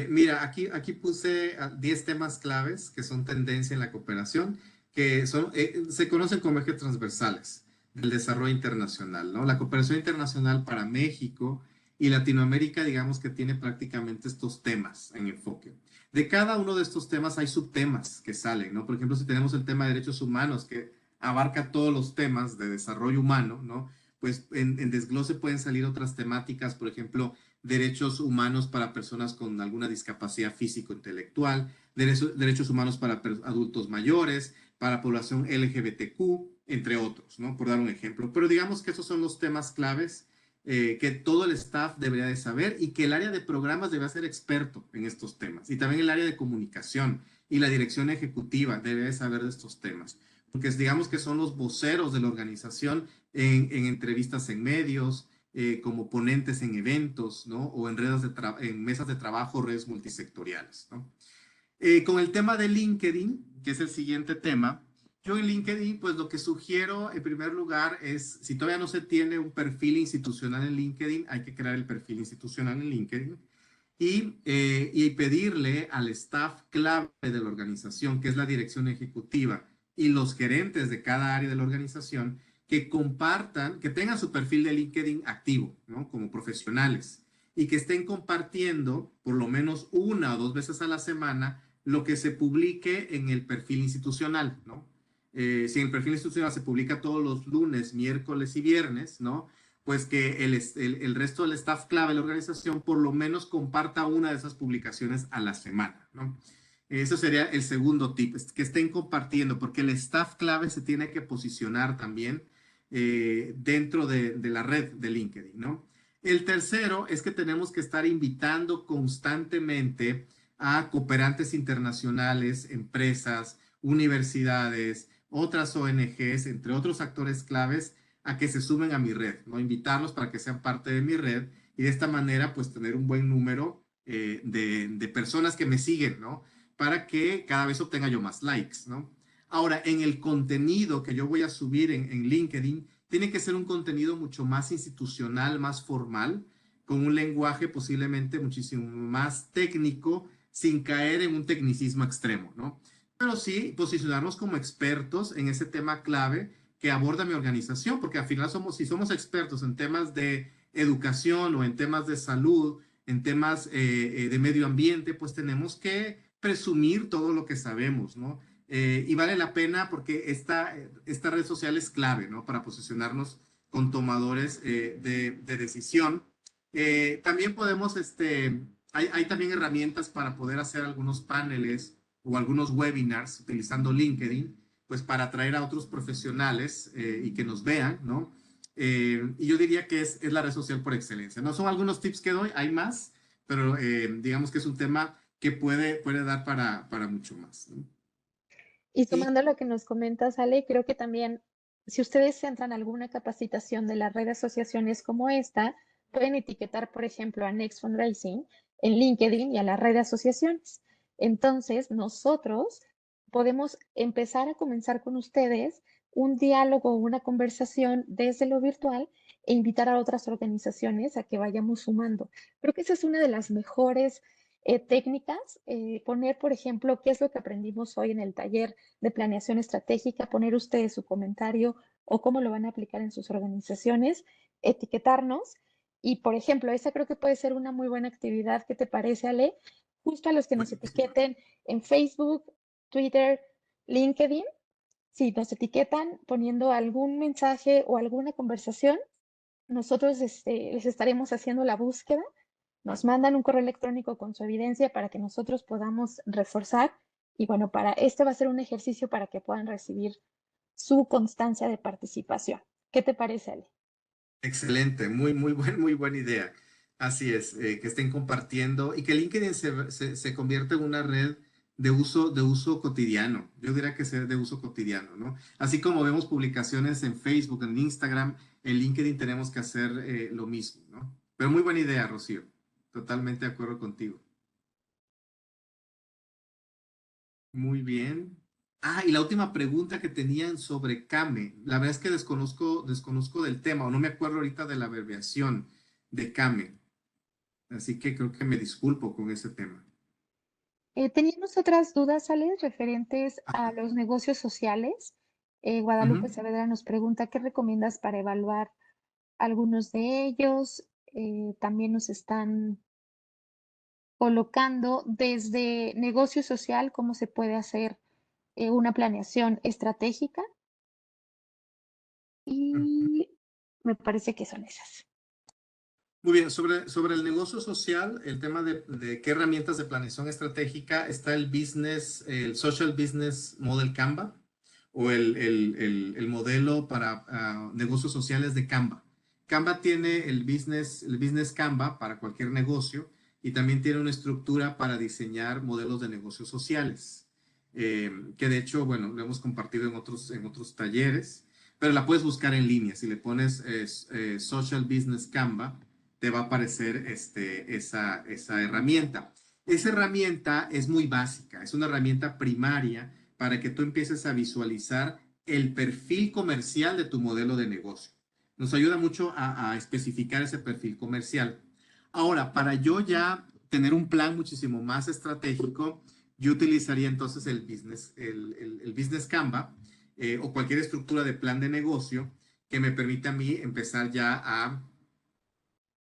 Mira, aquí puse 10 temas claves que son tendencia en la cooperación, que se conocen como ejes transversales del desarrollo internacional, ¿no? La cooperación internacional para México y Latinoamérica, digamos que tiene prácticamente estos temas en enfoque. De cada uno de estos temas hay subtemas que salen, ¿no? Por ejemplo, si tenemos el tema de derechos humanos, que abarca todos los temas de desarrollo humano, ¿no? Pues en desglose pueden salir otras temáticas, por ejemplo, derechos humanos para personas con alguna discapacidad físico-intelectual, derechos humanos para adultos mayores, para población LGBTQ, entre otros, ¿no? Por dar un ejemplo. Pero digamos que esos son los temas claves que todo el staff debería de saber y que el área de programas debería ser experto en estos temas. Y también el área de comunicación y la dirección ejecutiva debe de saber de estos temas. Porque digamos que son los voceros de la organización en entrevistas en medios, como ponentes en eventos, ¿no? O en mesas de trabajo, redes multisectoriales, ¿no? Con el tema de LinkedIn, que es el siguiente tema, yo en LinkedIn, pues lo que sugiero en primer lugar es, si todavía no se tiene un perfil institucional en LinkedIn, hay que crear el perfil institucional en LinkedIn y pedirle al staff clave de la organización, que es la dirección ejecutiva y los gerentes de cada área de la organización, que compartan, que tengan su perfil de LinkedIn activo, ¿no? Como profesionales y que estén compartiendo por lo menos una o dos veces a la semana lo que se publique en el perfil institucional, ¿no? Si en el perfil institucional se publica todos los lunes, miércoles y viernes, ¿no? Pues que el resto del staff clave de la organización por lo menos comparta una de esas publicaciones a la semana, ¿no? Eso sería el segundo tip, que estén compartiendo, porque el staff clave se tiene que posicionar también dentro de la red de LinkedIn, ¿no? El tercero es que tenemos que estar invitando constantemente a cooperantes internacionales, empresas, universidades, otras ONGs, entre otros actores claves, a que se sumen a mi red, ¿no? Invitarlos para que sean parte de mi red y de esta manera, pues, tener un buen número de personas que me siguen, ¿no? Para que cada vez obtenga yo más likes, ¿no? Ahora, en el contenido que yo voy a subir en LinkedIn, tiene que ser un contenido mucho más institucional, más formal, con un lenguaje posiblemente muchísimo más técnico, sin caer en un tecnicismo extremo, ¿no? Pero sí posicionarnos como expertos en ese tema clave que aborda mi organización, porque al final si somos expertos en temas de educación o en temas de salud, en temas de medio ambiente, pues tenemos que presumir todo lo que sabemos, ¿no? Y vale la pena porque esta red social es clave, ¿no? Para posicionarnos con tomadores de decisión. También podemos, hay también herramientas para poder hacer algunos paneles o algunos webinars utilizando LinkedIn, pues para atraer a otros profesionales y que nos vean, ¿no? Y yo diría que es la red social por excelencia. No son algunos tips que doy, hay más, pero digamos que es un tema que puede dar para mucho más, ¿no? Y Y tomando lo que nos comentas, Ale, creo que también, si ustedes entran a alguna capacitación de la red de asociaciones como esta, pueden etiquetar, por ejemplo, a Next Fundraising en LinkedIn y a la red de asociaciones. Entonces, nosotros podemos empezar a comenzar con ustedes un diálogo, una conversación desde lo virtual e invitar a otras organizaciones a que vayamos sumando. Creo que esa es una de las mejores técnicas, poner, por ejemplo, qué es lo que aprendimos hoy en el taller de planeación estratégica, poner ustedes su comentario o cómo lo van a aplicar en sus organizaciones, etiquetarnos y, por ejemplo, esa creo que puede ser una muy buena actividad. ¿Qué te parece, Ale? Justo a los que nos buenísimo. etiqueten en Facebook, Twitter, LinkedIn, si nos etiquetan poniendo algún mensaje o alguna conversación, nosotros les estaremos haciendo la búsqueda, nos mandan un correo electrónico con su evidencia para que nosotros podamos reforzar y bueno, este va a ser un ejercicio para que puedan recibir su constancia de participación. ¿Qué te parece, Ale? Excelente, muy buena idea. Así es, que estén compartiendo y que LinkedIn se convierta en una red de uso cotidiano. Yo diría que sea de uso cotidiano, ¿no? Así como vemos publicaciones en Facebook, en Instagram, en LinkedIn tenemos que hacer lo mismo, ¿no? Pero muy buena idea, Rocío. Totalmente de acuerdo contigo. Muy bien. Ah, y la última pregunta que tenían sobre CAME. La verdad es que desconozco del tema, o no me acuerdo ahorita de la abreviación de CAME. Así que creo que me disculpo con ese tema. Teníamos otras dudas, Alex, referentes a Ajá. los negocios sociales. Guadalupe Ujú. Saavedra nos pregunta, ¿qué recomiendas para evaluar algunos de ellos? También nos están colocando desde negocio social, cómo se puede hacer una planeación estratégica Ujú. y me parece que son esas. Muy bien, sobre el negocio social, el tema de qué herramientas de planeación estratégica está el Social Business Model Canva o el modelo para negocios sociales de Canva. Canva tiene el business Canva para cualquier negocio y también tiene una estructura para diseñar modelos de negocios sociales, que de hecho, bueno, lo hemos compartido en otros talleres, pero la puedes buscar en línea. Si le pones Social Business Canva, te va a aparecer esa herramienta. Esa herramienta es muy básica, es una herramienta primaria para que tú empieces a visualizar el perfil comercial de tu modelo de negocio. Nos ayuda mucho a especificar ese perfil comercial. Ahora, para yo ya tener un plan muchísimo más estratégico, yo utilizaría entonces el business Canva o cualquier estructura de plan de negocio que me permita a mí empezar ya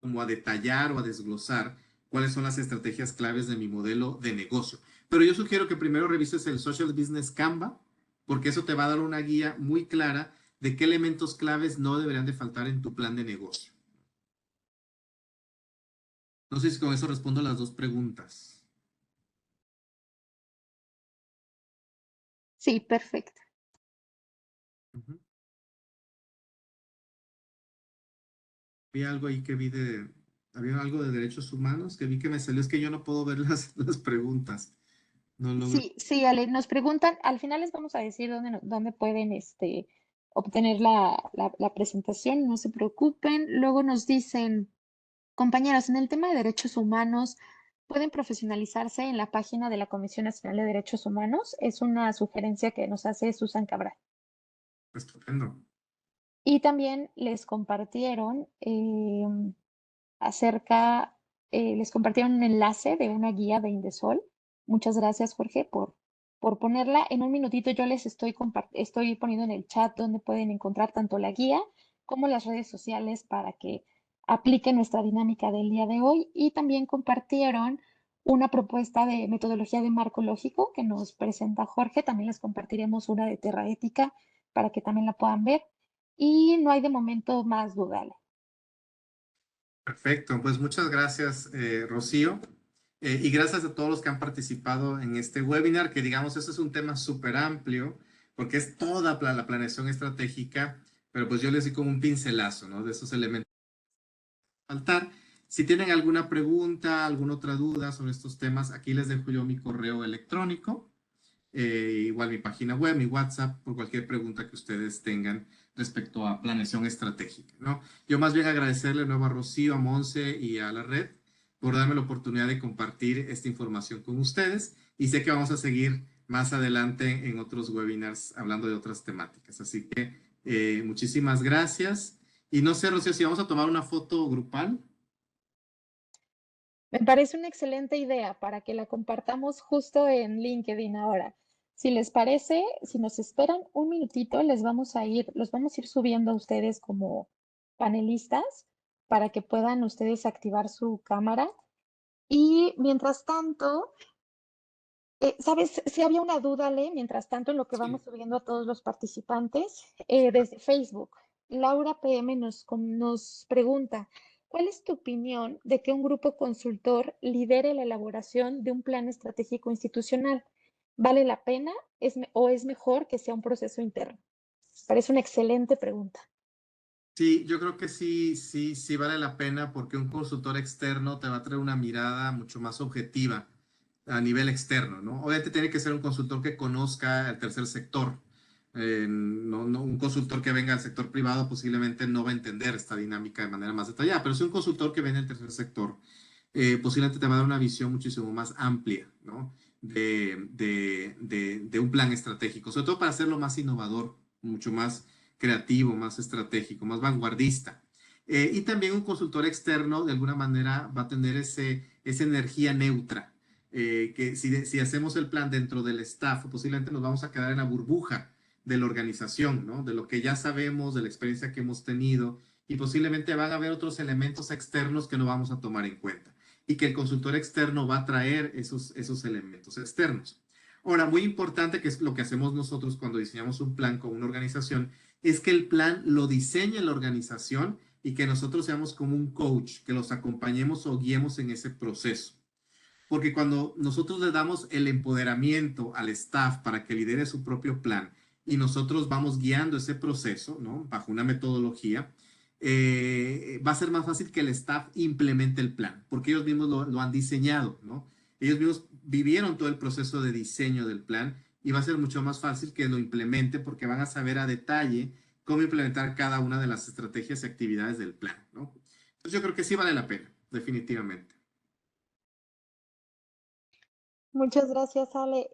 como a detallar o a desglosar cuáles son las estrategias claves de mi modelo de negocio. Pero yo sugiero que primero revises el Social Business Canva, porque eso te va a dar una guía muy clara de qué elementos claves no deberían de faltar en tu plan de negocio. No sé si con eso respondo las dos preguntas. Sí, perfecto. Ujú. Había algo ahí que había algo de derechos humanos que vi que me salió, es que yo no puedo ver las preguntas. No logro. Sí, sí, Ale, nos preguntan, al final les vamos a decir dónde, dónde pueden obtener la presentación, no se preocupen. Luego nos dicen, compañeros, en el tema de derechos humanos, pueden profesionalizarse en la página de la Comisión Nacional de Derechos Humanos. Es una sugerencia que nos hace Susan Cabral. Estupendo. Y también les compartieron acerca, les compartieron un enlace de una guía de Indesol. Muchas gracias, Jorge, por ponerla. En un minutito yo les estoy poniendo en el chat donde pueden encontrar tanto la guía como las redes sociales para que apliquen nuestra dinámica del día de hoy. Y también compartieron una propuesta de metodología de marco lógico que nos presenta Jorge. También les compartiremos una de Terra Ética para que también la puedan ver. Y no hay de momento más duda, Ale. Perfecto, pues muchas gracias, Rocío. Y gracias a todos los que han participado en este webinar, que digamos, este es un tema súper amplio, porque es toda la planeación estratégica, pero pues yo les di como un pincelazo, ¿no? De esos elementos que faltar. Si tienen alguna pregunta, alguna otra duda sobre estos temas, aquí les dejo yo mi correo electrónico, igual mi página web, mi WhatsApp, por cualquier pregunta que ustedes tengan respecto a planeación estratégica, ¿no? Yo más bien agradecerle de nuevo a Rocío, a Monse y a la red por darme la oportunidad de compartir esta información con ustedes y sé que vamos a seguir más adelante en otros webinars hablando de otras temáticas. Así que muchísimas gracias. Y no sé, Rocío, si vamos a tomar una foto grupal. Me parece una excelente idea para que la compartamos justo en LinkedIn ahora. Si les parece, si nos esperan un minutito, los vamos a ir subiendo a ustedes como panelistas para que puedan ustedes activar su cámara. Y mientras tanto, ¿sabes? Si había una duda, Ale, mientras tanto, en lo que vamos Sí. subiendo a todos los participantes, desde Facebook, Laura PM nos pregunta, ¿cuál es tu opinión de que un grupo consultor lidere la elaboración de un plan estratégico institucional? ¿Vale la pena o es mejor que sea un proceso interno? Parece una excelente pregunta. Sí, yo creo que sí vale la pena porque un consultor externo te va a traer una mirada mucho más objetiva a nivel externo, ¿no? Obviamente tiene que ser un consultor que conozca el tercer sector. Un consultor que venga del sector privado posiblemente no va a entender esta dinámica de manera más detallada, pero si un consultor que viene del tercer sector posiblemente te va a dar una visión muchísimo más amplia, ¿no? de un plan estratégico, sobre todo para hacerlo más innovador, mucho más creativo, más estratégico, más vanguardista. Y también un consultor externo, de alguna manera, va a tener esa energía neutra, que si hacemos el plan dentro del staff, posiblemente nos vamos a quedar en la burbuja de la organización, ¿no? De lo que ya sabemos, de la experiencia que hemos tenido, y posiblemente van a haber otros elementos externos que no vamos a tomar en cuenta y que el consultor externo va a traer esos elementos externos. Ahora, muy importante, que es lo que hacemos nosotros cuando diseñamos un plan con una organización, es que el plan lo diseñe la organización y que nosotros seamos como un coach, que los acompañemos o guiemos en ese proceso. Porque cuando nosotros le damos el empoderamiento al staff para que lidere su propio plan y nosotros vamos guiando ese proceso, ¿no? Bajo una metodología, va a ser más fácil que el staff implemente el plan, porque ellos mismos lo han diseñado, ¿no? Ellos mismos vivieron todo el proceso de diseño del plan y va a ser mucho más fácil que lo implemente porque van a saber a detalle cómo implementar cada una de las estrategias y actividades del plan, ¿no? Entonces yo creo que sí vale la pena, definitivamente. Muchas gracias, Ale.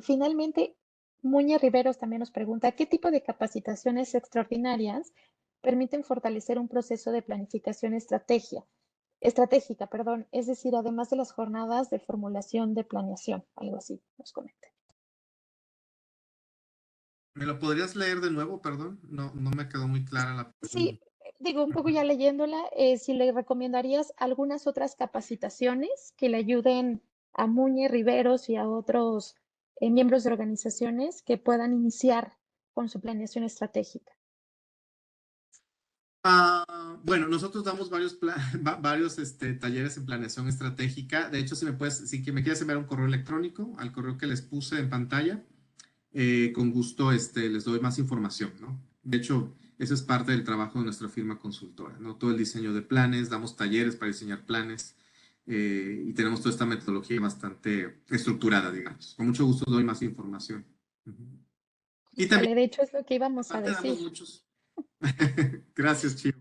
Finalmente, Muñe Riveros también nos pregunta, ¿qué tipo de capacitaciones extraordinarias permiten fortalecer un proceso de planificación estratégica, perdón, es decir, además de las jornadas de formulación de planeación, algo así, nos comenta. ¿Me lo podrías leer de nuevo? Perdón, no me quedó muy clara la Sí, pregunta. digo, un poco ya leyéndola, si le recomendarías algunas otras capacitaciones que le ayuden a Muñe Riveros y a otros miembros de organizaciones que puedan iniciar con su planeación estratégica. Bueno, nosotros damos varios talleres en planeación estratégica. De hecho, si que me quieres enviar un correo electrónico al correo que les puse en pantalla, con gusto les doy más información, ¿no? De hecho, eso es parte del trabajo de nuestra firma consultora, ¿no? Todo el diseño de planes, damos talleres para diseñar planes y tenemos toda esta metodología bastante estructurada, digamos. Con mucho gusto doy más información. Ujú. Y también, Vale, de hecho es lo que íbamos a aparte decir, damos muchos. Gracias, Chio.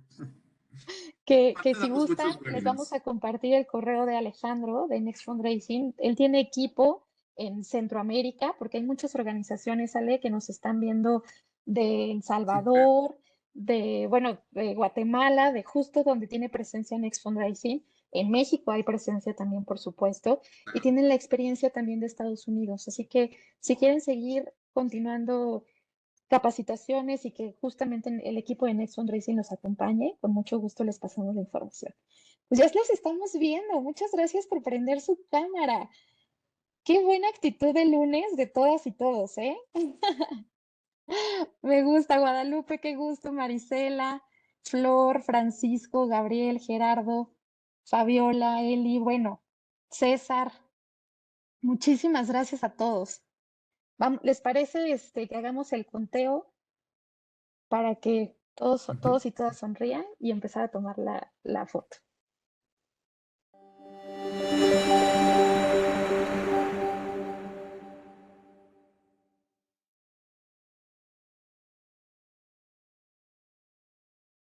que Aparte si damos gustan, muchos les vamos webinars. a compartir el correo de Alejandro de Next Fundraising. Él tiene equipo en Centroamérica, porque hay muchas organizaciones, Ale, que nos están viendo de El Súper. Salvador, bueno, de Guatemala, de justo donde tiene presencia Next Fundraising. En México hay presencia también, por supuesto, y Claro. tienen la experiencia también de Estados Unidos. Así que si quieren seguir continuando capacitaciones y que justamente el equipo de Next Fundraising nos acompañe, con mucho gusto les pasamos la información. Pues ya los estamos viendo. Muchas gracias por prender su cámara. Qué buena actitud de lunes de todas y todos, ¿eh? Me gusta, Guadalupe, qué gusto, Marisela, Flor, Francisco, Gabriel, Gerardo, Fabiola, Eli, bueno, César. Muchísimas gracias a todos. ¿Les parece que hagamos el conteo para que todos, Ujú. todos y todas sonrían y empezar a tomar la foto?